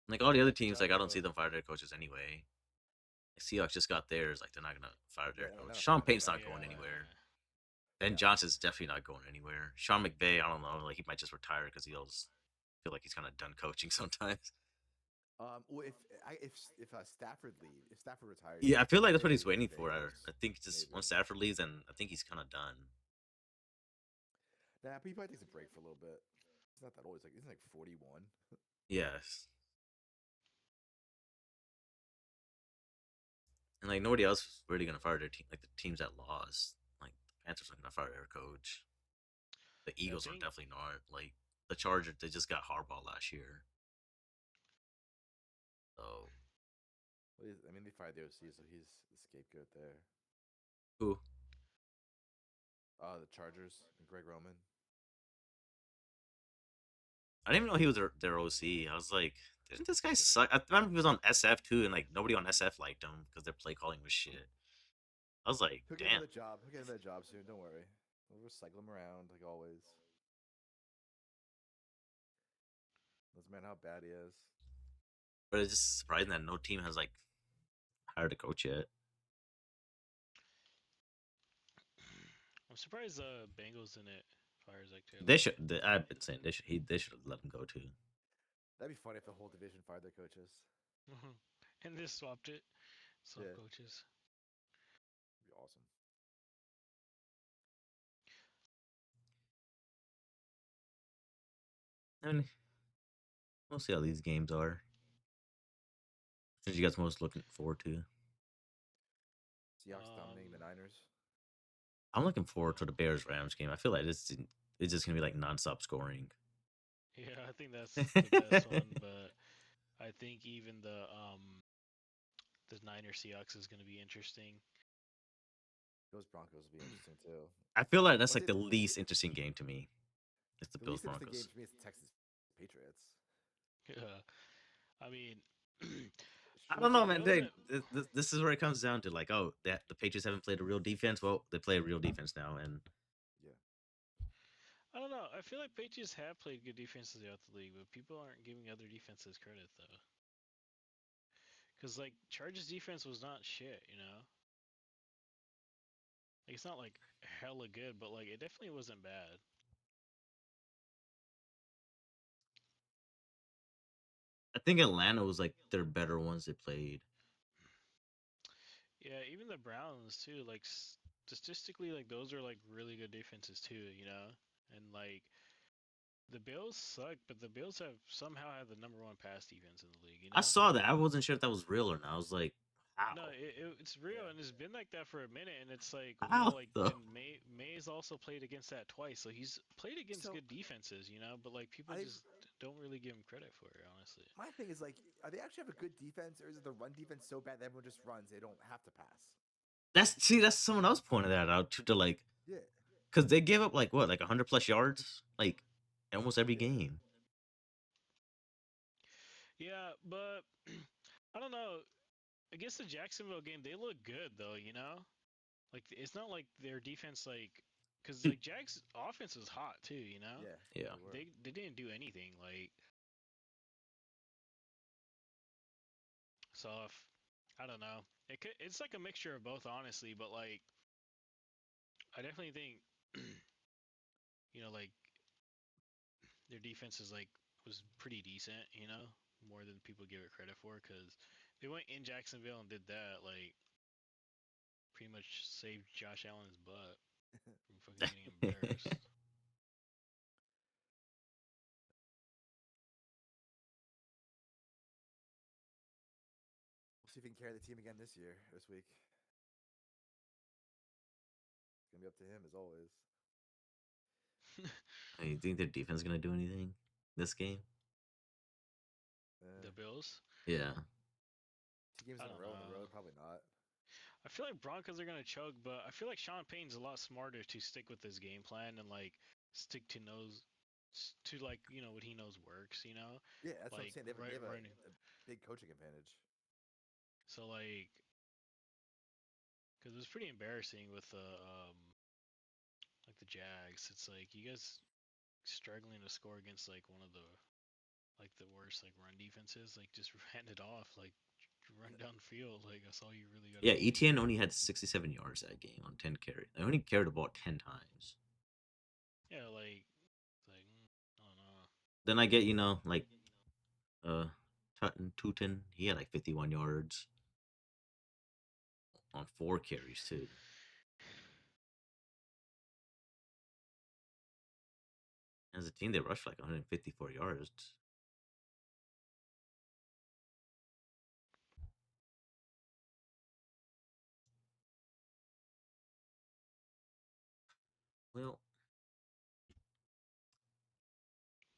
Like all the other that's teams, tough like I to don't see go. them fire their coaches anyway. Seahawks just got theirs. Like they're not gonna fire their Yeah, no, coach. they're not Sean firing their Payton's guy. not No going way. anywhere. Yeah, Ben No. Johnson's definitely not going anywhere. Sean McVay, I don't know. Like he might just retire because he'll feel like he's kind of done coaching sometimes. Well, if Stafford leaves, if Stafford retires, Yeah, I feel like that's what he's maybe waiting McVay for. I goes. think just Maybe. once Stafford leaves, and I think he's kind of done. Nah, but he probably takes a break for a little bit. He's not that old. He's like 41. Yes, and like nobody else is really gonna fire their team. Like the teams that lost, like the Panthers are gonna fire their coach. The I Eagles are think definitely not. Like the Chargers, they just got Harbaugh last year. So Well, I mean, they fired the OC, so he's the scapegoat there. who? The Chargers and Greg Roman. I didn't even know he was their OC. I was like, didn't this guy suck? I remember he was on SF too, and like nobody on SF liked him because their play calling was shit. I was like, He'll get damn. another job. He'll get another job soon. Don't worry. We'll recycle him around like always. Doesn't matter how bad he is. But it's just surprising that no team has like hired a coach yet. I'm surprised the Bengals didn't fire Zach They Taylor. should. I've been saying they should have let him go too. That'd be funny if the whole division fired their coaches. And they swapped it, swap Yeah, coaches. that'd be awesome. I mean, we'll see how these games are. Since you guys most looking forward to, Seahawks dominating the Niners. I'm looking forward to the Bears Rams game. I feel like it's just gonna be like nonstop scoring. Yeah, I think that's the best one, but I think even the Niners Seahawks is going to be interesting. Those Broncos will be interesting too. I feel like that's But like the least interesting game to me. It's the the Bills least interesting game Broncos. to me is the Texans Patriots. Yeah, I mean, I Show don't to know, the man. Bills They, and this is where it comes down to like, oh, that the Patriots haven't played a real defense. Well, they play a real defense now, and yeah. I don't know. I feel like Patriots have played good defenses throughout the league, but people aren't giving other defenses credit though. Because Chargers defense was not shit. Like, it's not like hella good, but it definitely wasn't bad. think Atlanta was like their better ones they played. Yeah, even the Browns too. Like statistically, like those are like really good defenses too. You know, and like the Bills suck, but the Bills have somehow have the number one pass defense in the league. You I know. saw that. I wasn't sure if that was real or not. I was like, No, how? it's real, Yeah. and it's been like that for a minute. And it's like How like though? and Mays also played against that twice, so he's played against So good defenses, you know. But like people I just don't really give him credit for it, honestly. my thing is like, are they actually have a good defense, or is it the run defense so bad that everyone just runs? They don't have to pass. That's someone else pointed that out too. To like, Yeah, because they give up like what, like 100+ yards, like almost every yeah. game. Yeah, but I don't know. Against the Jacksonville game, they look good though, you know. Like it's not like their defense because Dude, like Jags' offense was hot too, you know. Yeah, yeah, they were. They didn't do anything so if I don't know. It's like a mixture of both, honestly. But like I definitely think like their defense is like was pretty decent, you know, more than people give it credit for because they went in Jacksonville and did that, like pretty much saved Josh Allen's butt from fucking getting embarrassed. We'll see if he can carry the team again this week. It's gonna be up to him as always. you think their defense is gonna do anything this game? Uh, The Bills? Yeah, 2 games I in a don't row on the know. road, probably not. I feel like Broncos are gonna choke, but I feel like Sean Payton's a lot smarter to stick with his game plan and like stick to like what he knows works. Yeah, that's what I'm Like saying. They have running. a big coaching advantage. So like, because it was pretty embarrassing with like the Jags. It's like you guys struggling to score against like one of the worst like run defenses. Like just hand it off. Like run down the field. Like that's all you really gotta yeah. do. ETN only had 67 yards that game on 10 carries. They only carried the ball 10 times. Yeah, like I don't know. Then I get like uh Tootin. He had like 51 yards on 4 carries too. As a team, they rushed for like 154 yards. Well,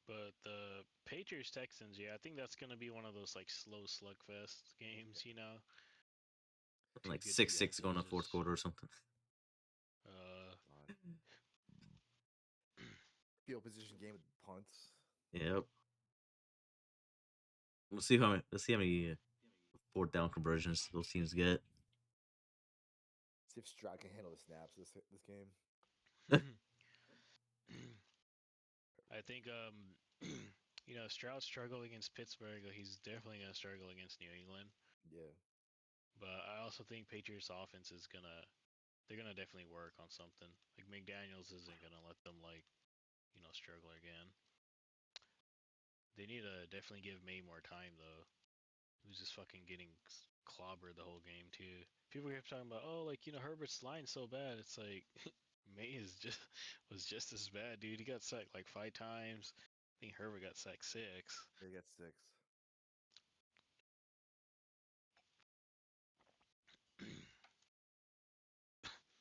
But the Patriots Texans, yeah, I think that's gonna be one of those like slow slugfest games. Two like good 6-6 going to defenses fourth just quarter or something. uh God. Field position game with punts. Yep. Let's see how many fourth down conversions those teams get. See if Stroud can handle the snaps this game. I think Stroud struggled against Pittsburgh. He's definitely gonna struggle against New England. Yeah, But I also think Patriots offense is they're gonna definitely work on something. Like McDaniels isn't gonna let them struggle again. They need to definitely give May more time though. He was just fucking getting clobbered the whole game too. People kept talking about, oh, like Herbert's line so bad. It's like May is just was just as bad, dude. He got sacked like 5 times. I think Herbert got sacked 6. they get 6.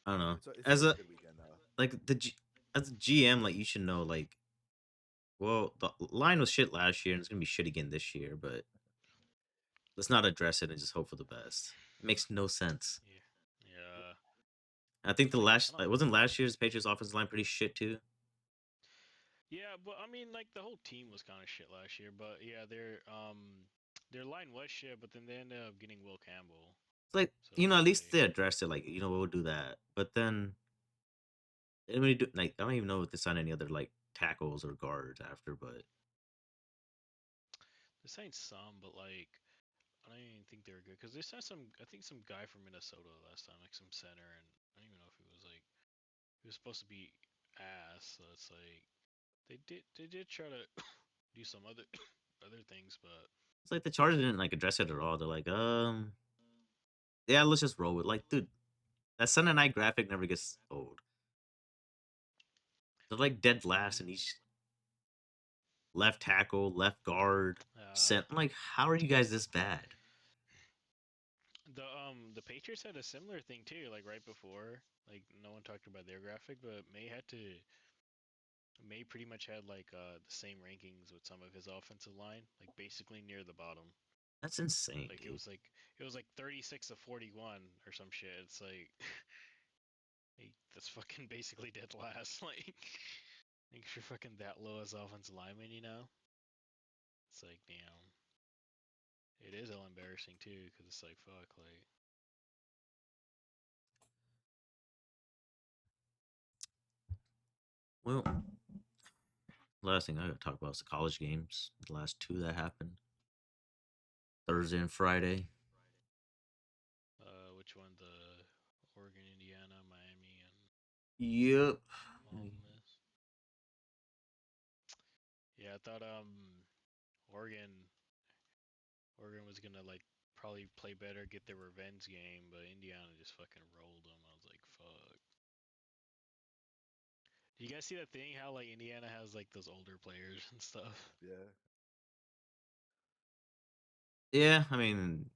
I don't know. It's As always a a good weekend though. like as a GM, like you should know like, well, the line was shit last year and it's gonna be shit again this year, but let's not address it and just hope for the best. It makes no sense. Yeah, yeah. I think It's the like last I like don't. wasn't last year's Patriots offensive line pretty shit too. Yeah, but I mean, like the whole team was kind of shit last year. But yeah, their line was shit. But then they ended up getting Will Campbell. It's like So at it's least like they addressed it. Like we'll do that, but then they didn't really do like I don't even know if they signed any other like tackles or guards after, but they signed some, but like I don't even think they were good because they signed some. I think some guy from Minnesota last time, like some center, and I don't even know if he was like he was supposed to be ass. So it's like they did try to do some other other things, but It's like the Chargers didn't like address it at all. They're like, yeah, let's just roll with. Like, dude, that Sunday night graphic never gets old. They're like dead last in each left tackle, left guard, center. I'm like, how are you guys this bad? The Patriots had a similar thing too, like right before. Like no one talked about their graphic, but May pretty much had like the same rankings with some of his offensive line, like basically near the bottom. That's insane, Like dude. it was like 36 to 41 or some shit. It's like, that's fucking basically dead last. Like if you're fucking that low as offensive lineman, you know, it's like damn. It is all embarrassing too, because it's like fuck, like Well, last thing I gotta talk about is the college games. The last two that happened. Thursday and Friday. which one? The Oregon, Indiana, Miami, and Yep. Ole Miss. Yeah, I thought Oregon Oregon was gonna like probably play better, get their revenge game, but Indiana just fucking rolled them. I was like, fuck. Do you guys see that thing? How like Indiana has like those older players and stuff. Yeah. Yeah, I mean,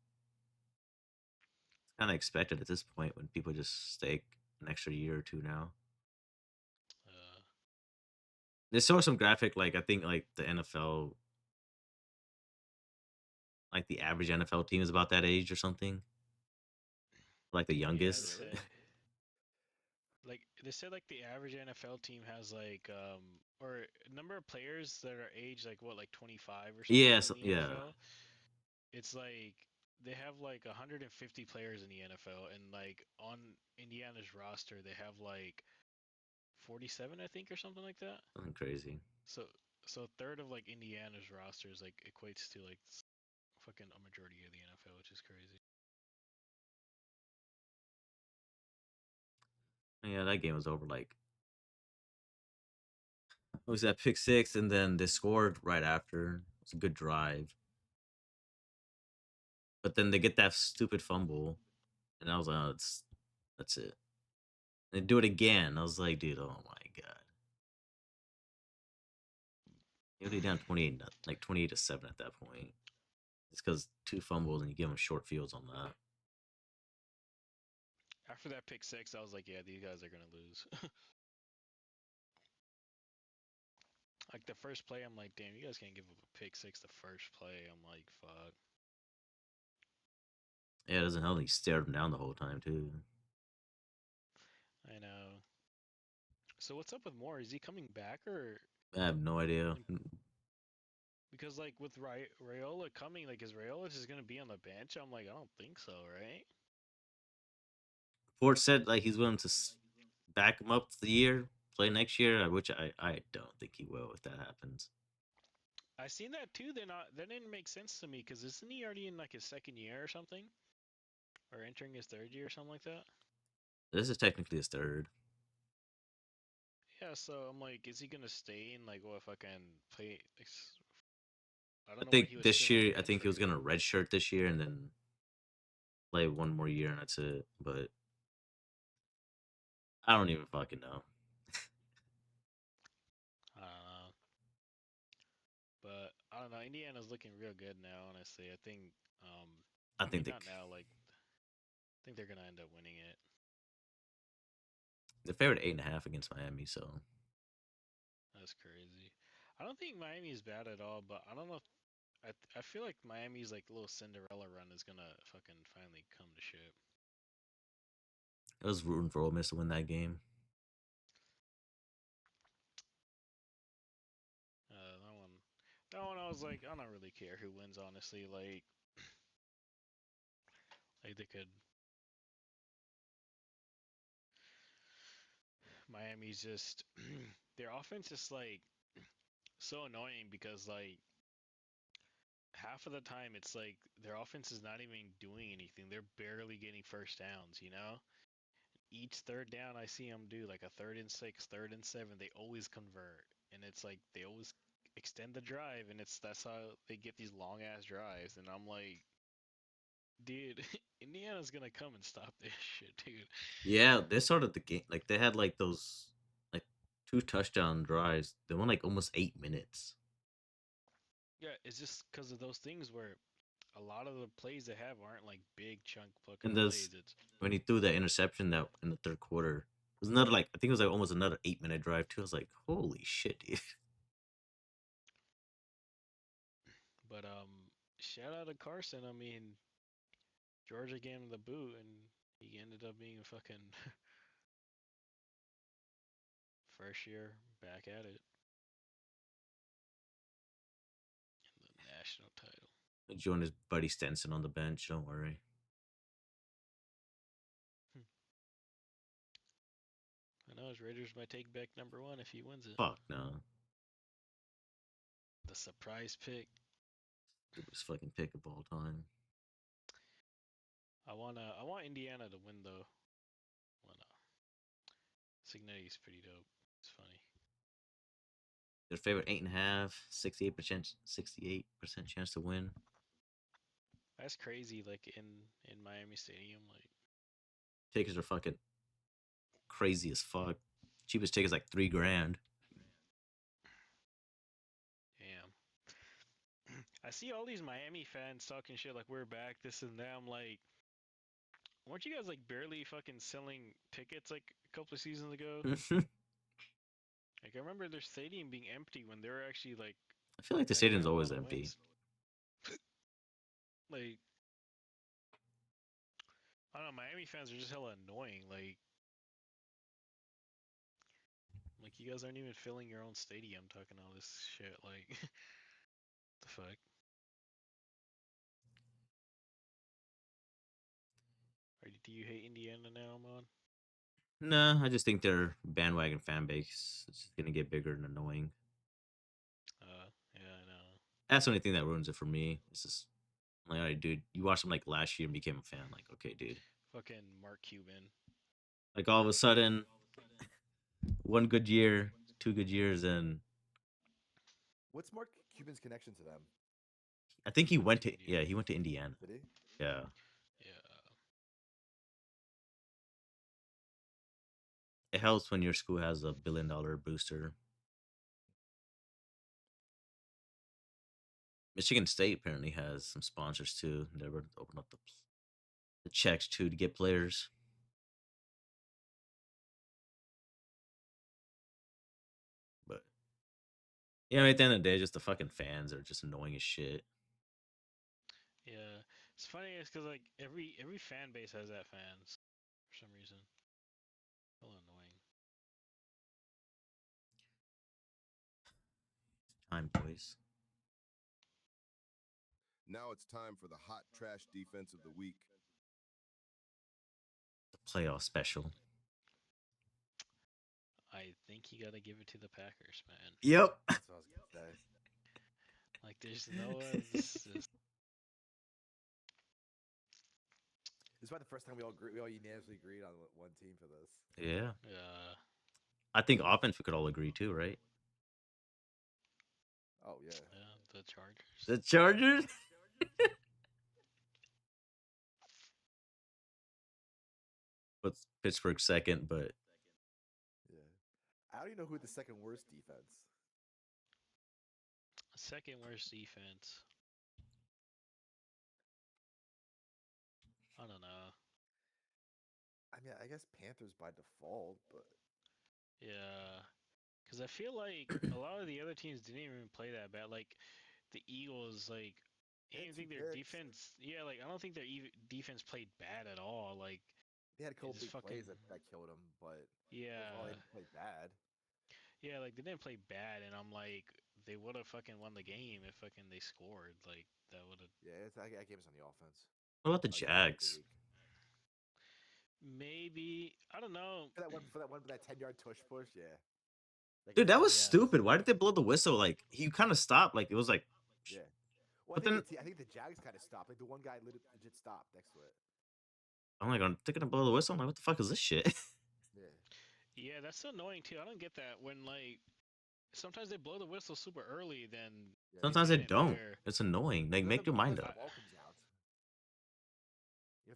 it's kind of expected at this point when people just stay an extra year or two now. Uh, They saw some graphic, like I think like the NFL, like the average NFL team is about that age or something. Like the yeah, youngest. Really? they said like the average NFL team has like or number of players that are aged like what like 25 or something Yeah, in the yeah. NFL. It's like they have like 150 players in the NFL, and like on Indiana's roster they have like 47, I think, or something like that. Something crazy. So a third of like Indiana's roster is like equates to like fucking a majority of the NFL, which is crazy. Yeah, that game was over like it was that pick six, and then they scored right after. It was a good drive. But then they get that stupid fumble, and I was like, oh, that's it. And they do it again. I was like, dude, oh my god. You're already down 28, like 28-7 at that point. It's because two fumbles and you give them short fields on that. After that pick six, I was like, yeah, these guys are gonna lose. Like the first play, I'm like, damn, you guys can't give up a pick six the first play. I'm like, fuck. Yeah, it doesn't help. He stared him down the whole time too. I know. So what's up with Moore? Is he coming back or I have no idea. because like with Rayola coming, like is Rayola just gonna be on the bench? I'm like, I don't think so, right? Ford said like he's willing to back him up the year, play next year, which I don't think he will if that happens. I seen that too. That didn't make sense to me because isn't he already in like his second year or something, or entering his third year or something like that? This is technically his third. Yeah, so I'm like, is he gonna stay in like what fucking play? I I don't know why think he was this still on the year, I bench think he for was him. gonna redshirt this year and then play one more year and that's it. But I don't even fucking know. I don't know, but I don't know. Indiana's looking real good now. Honestly, I think. I I mean, think not now. Like, I think they're gonna end up winning it. they're favored 8.5 against Miami. So That's crazy. I don't think Miami is bad at all, but I don't know. I feel like Miami's like little Cinderella run is gonna fucking finally come to shit. I was rooting for Ole Miss to win that game. That one I was like, I don't really care who wins, honestly. Like they could. Miami's just their offense is like so annoying because like half of the time it's like their offense is not even doing anything. They're barely getting first downs, you know? Each third down I see them do like a 3rd and 6, 3rd and 7, they always convert. And it's like they always extend the drive, and that's how they get these long ass drives. And I'm like, dude, Indiana's gonna come and stop this shit, dude. Yeah, they started the game like they had like those like 2 touchdown drives. They won like almost 8 minutes. Yeah, it's just because of those things where a lot of the plays they have aren't like big chunk fucking And this plays. It's when he threw that interception that in the third quarter, it was another like I think it was like almost another 8 minute drive too. I was like, holy shit, dude. but shout out to Carson. I mean, Georgia gave him the boot, and he ended up being a fucking first year back at it in the national title. He joined his buddy Stenson on the bench. Don't worry. I know his Raiders might take back #1 if he wins it. Fuck no. The surprise pick. Stupidest fucking pick of all time. I want Indiana to win though. Wanna Cignetti's pretty dope. It's funny. Their favorite 8.5, 68% chance to win. That's crazy. Like in Miami Stadium, like Tickets are fucking crazy as fuck. Cheapest ticket's like $3,000. damn. I see all these Miami fans talking shit like we're back, this and that. I'm like, weren't you guys like barely fucking selling tickets like a couple of seasons ago? Like I remember their stadium being empty when they were actually like I feel like the getting stadium's a always lot of empty. wins. Like I don't know, Miami fans are just hella annoying. Like you guys aren't even filling your own stadium talking all this shit. Like the fuck. Or do you hate Indiana now, Mon? Nah, I just think their bandwagon fan base is just gonna get bigger and annoying. Yeah, I know. That's the only thing that ruins it for me. It's just like, all right, dude, you watched them like last year and became a fan. Like, okay, dude. Fucking Mark Cuban. Like all of a sudden, one good year, 2 good years, and What's Mark Cuban's connection to them? I think he went to Indiana. he went to Indiana. Did he? Yeah. Yeah. It helps when your school has a $1 billion booster. Michigan State apparently has some sponsors too. They were open up the checks too to get players. But you know, at the end of the day, just the fucking fans are just annoying as shit. Yeah. It's funny it's cause like every fan base has that fans for some reason. Hella annoying. Time, boys. Now it's time for the hot trash defense of the week. The playoff special. I think you gotta give it to the Packers, man. Yep. That's what I was gonna say. Like there's no this is This is probably the first time we all unanimously agreed on one team for this. Yeah. uh I think offense we could all agree too, right? Oh yeah. the Chargers. The Chargers. But Pittsburgh second, but Yeah. I don't even know who had the second worst defense. Second worst defense. I don't know. I mean, I guess Panthers by default, but Yeah. Cause I feel like a lot of the other teams didn't even play that bad. Like the Eagles, like I They don't had think two their picks. defense. Yeah, like I don't think their defense played bad at all. Like they had a couple just big plays fucking that killed them. But yeah, overall, they didn't play bad. yeah. Like they didn't play bad, and I'm like they would have fucking won the game if fucking they scored. Like that would have Yeah, I gave us on the offense. what about the I gave them a good Jags? week. maybe. I don't know. For that 10-yard tush push, yeah. Dude, that was Yeah. stupid. Why did they blow the whistle? Like he kind of stopped. Like it was like, Yeah. Well, But then- I think the Jags kind of stopped. Like the one guy legit stopped next to it. I'm like, they're gonna blow the whistle. I'm like, what the fuck is this shit? Yeah. Yeah, that's annoying too. I don't get that when like sometimes they blow the whistle super early, then Yeah, Sometimes they didn't don't. there. It's annoying. Like, Let make the, your mind let the up. ball comes out.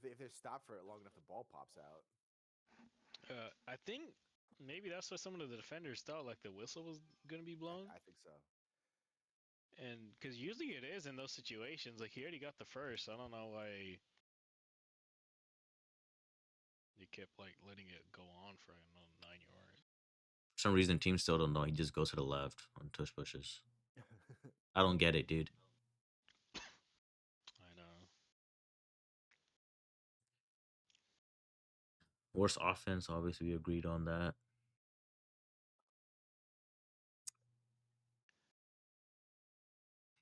If they stop for it long enough, the ball pops out. I think maybe that's what some of the defenders thought, like the whistle was gonna be blown, I think so. and because usually it is in those situations. Like he already got the first. I don't know why you kept like letting it go on for another 9 yards. For some reason, teams still don't know. He just goes to the left on tush pushes. I don't get it, dude. I know. Worst offense, obviously, we agreed on that.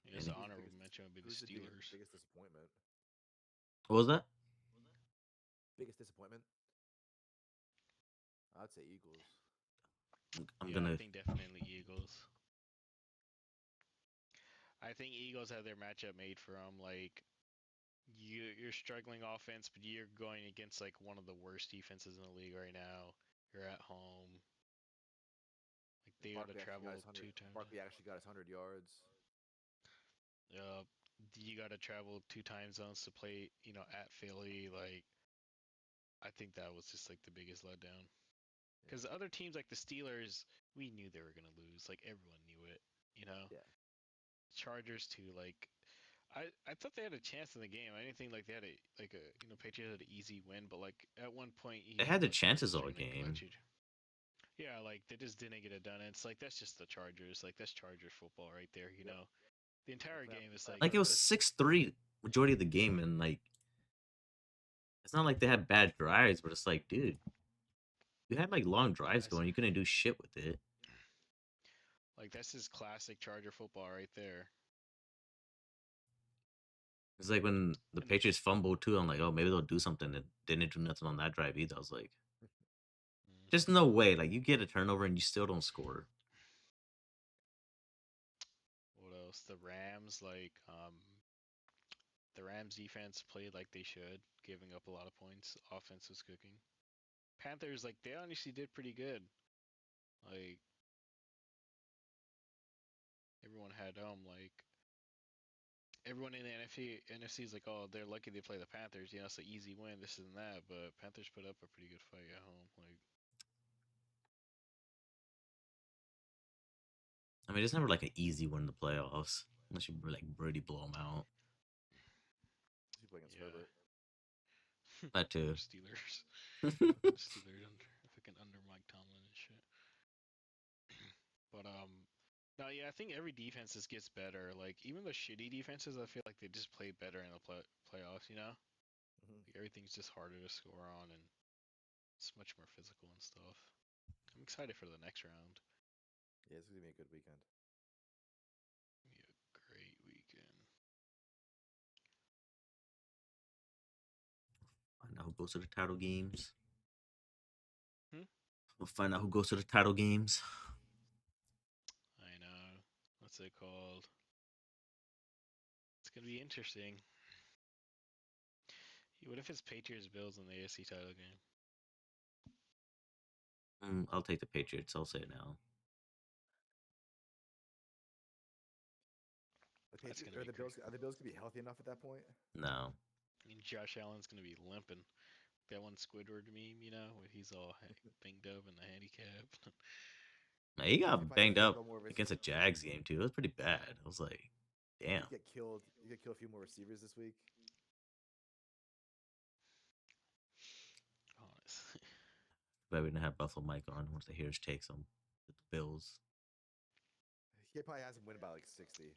I guess the Any- honorable mention would be the Who's the Steelers. biggest disappointment? What was that? Biggest disappointment? I'd say Eagles. I'm Yeah, gonna. I think definitely Eagles. I think Eagles have their matchup made for them. Like you're struggling offense, but you're going against like one of the worst defenses in the league right now. You're at home. Like they got to travel 2 times. Barkley actually got his 100 yards. Uh, you got to travel 2 time zones to play. At Philly. Like I think that was just like the biggest letdown. Because other teams like the Steelers, we knew they were gonna lose. Like everyone knew it. You know. Yeah. Chargers too. Like I thought they had a chance in the game. I didn't think like they had a Patriots had an easy win, but like at one point They had the like, chances all extremely game. clutch. Yeah, like they just didn't get it done. And it's like that's just the Chargers. Like that's Chargers football right there. You know, the entire game is Like, it was that's- 6-3 majority of the game, and like, it's not like they had bad drives, but it's like, dude, you had like long drives That's- going. You couldn't do shit with it. Like that's just classic Charger football right there. It's like when the And Patriots fumbled too. I'm like, oh, maybe they'll do something. And didn't do nothing on that drive either. I was like, just no way. Like, you get a turnover and you still don't score. what else? The Rams defense played like they should, giving up a lot of points. Offense was cooking. Panthers, like they honestly did pretty good. Like everyone had like everyone in the NFC is like, oh, they're lucky they play the Panthers. It's an easy win, this and that. But Panthers put up a pretty good fight at home. Like I mean, it's never like an easy one in the playoffs unless you like Brady blow them out. He's playing against yeah, Herbert. That too. Steelers, Steelers under Mike Tomlin and shit. But no, yeah, I think every defense just gets better. Like even the shitty defenses, I feel like they just play better in the playoffs. Like, everything's just harder to score on, and it's much more physical and stuff. I'm excited for the next round. Yeah, it's gonna be a good weekend. Be a great weekend. Find out who goes to the title games. Hmm? We'll find out who goes to the title games. I know. What's it called? It's gonna be interesting. What if it's Patriots Bills in the AFC title game? I'll take the Patriots. I'll say it now. That's gonna Are be the Bills? Are the Bills gonna be healthy enough at that point? No. I mean, Josh Allen's gonna be limping. That one Squidward meme, where he's all banged up in the handicap. Man, he got probably banged have up one more of his- against a Jags game too. It was pretty bad. I was like, damn. You get killed. You get kill a few more receivers this week. Honestly. But we didn't have Buffalo Mike on once they hear his takes on the Bills. He probably has him win by like 60.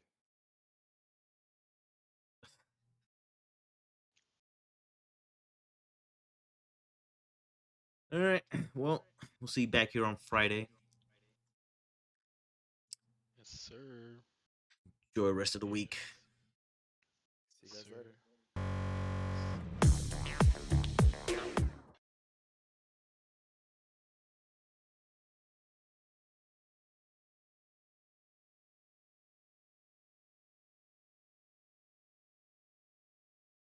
All right. Well, we'll see you back here on Friday. Yes, sir. Enjoy the rest of the week.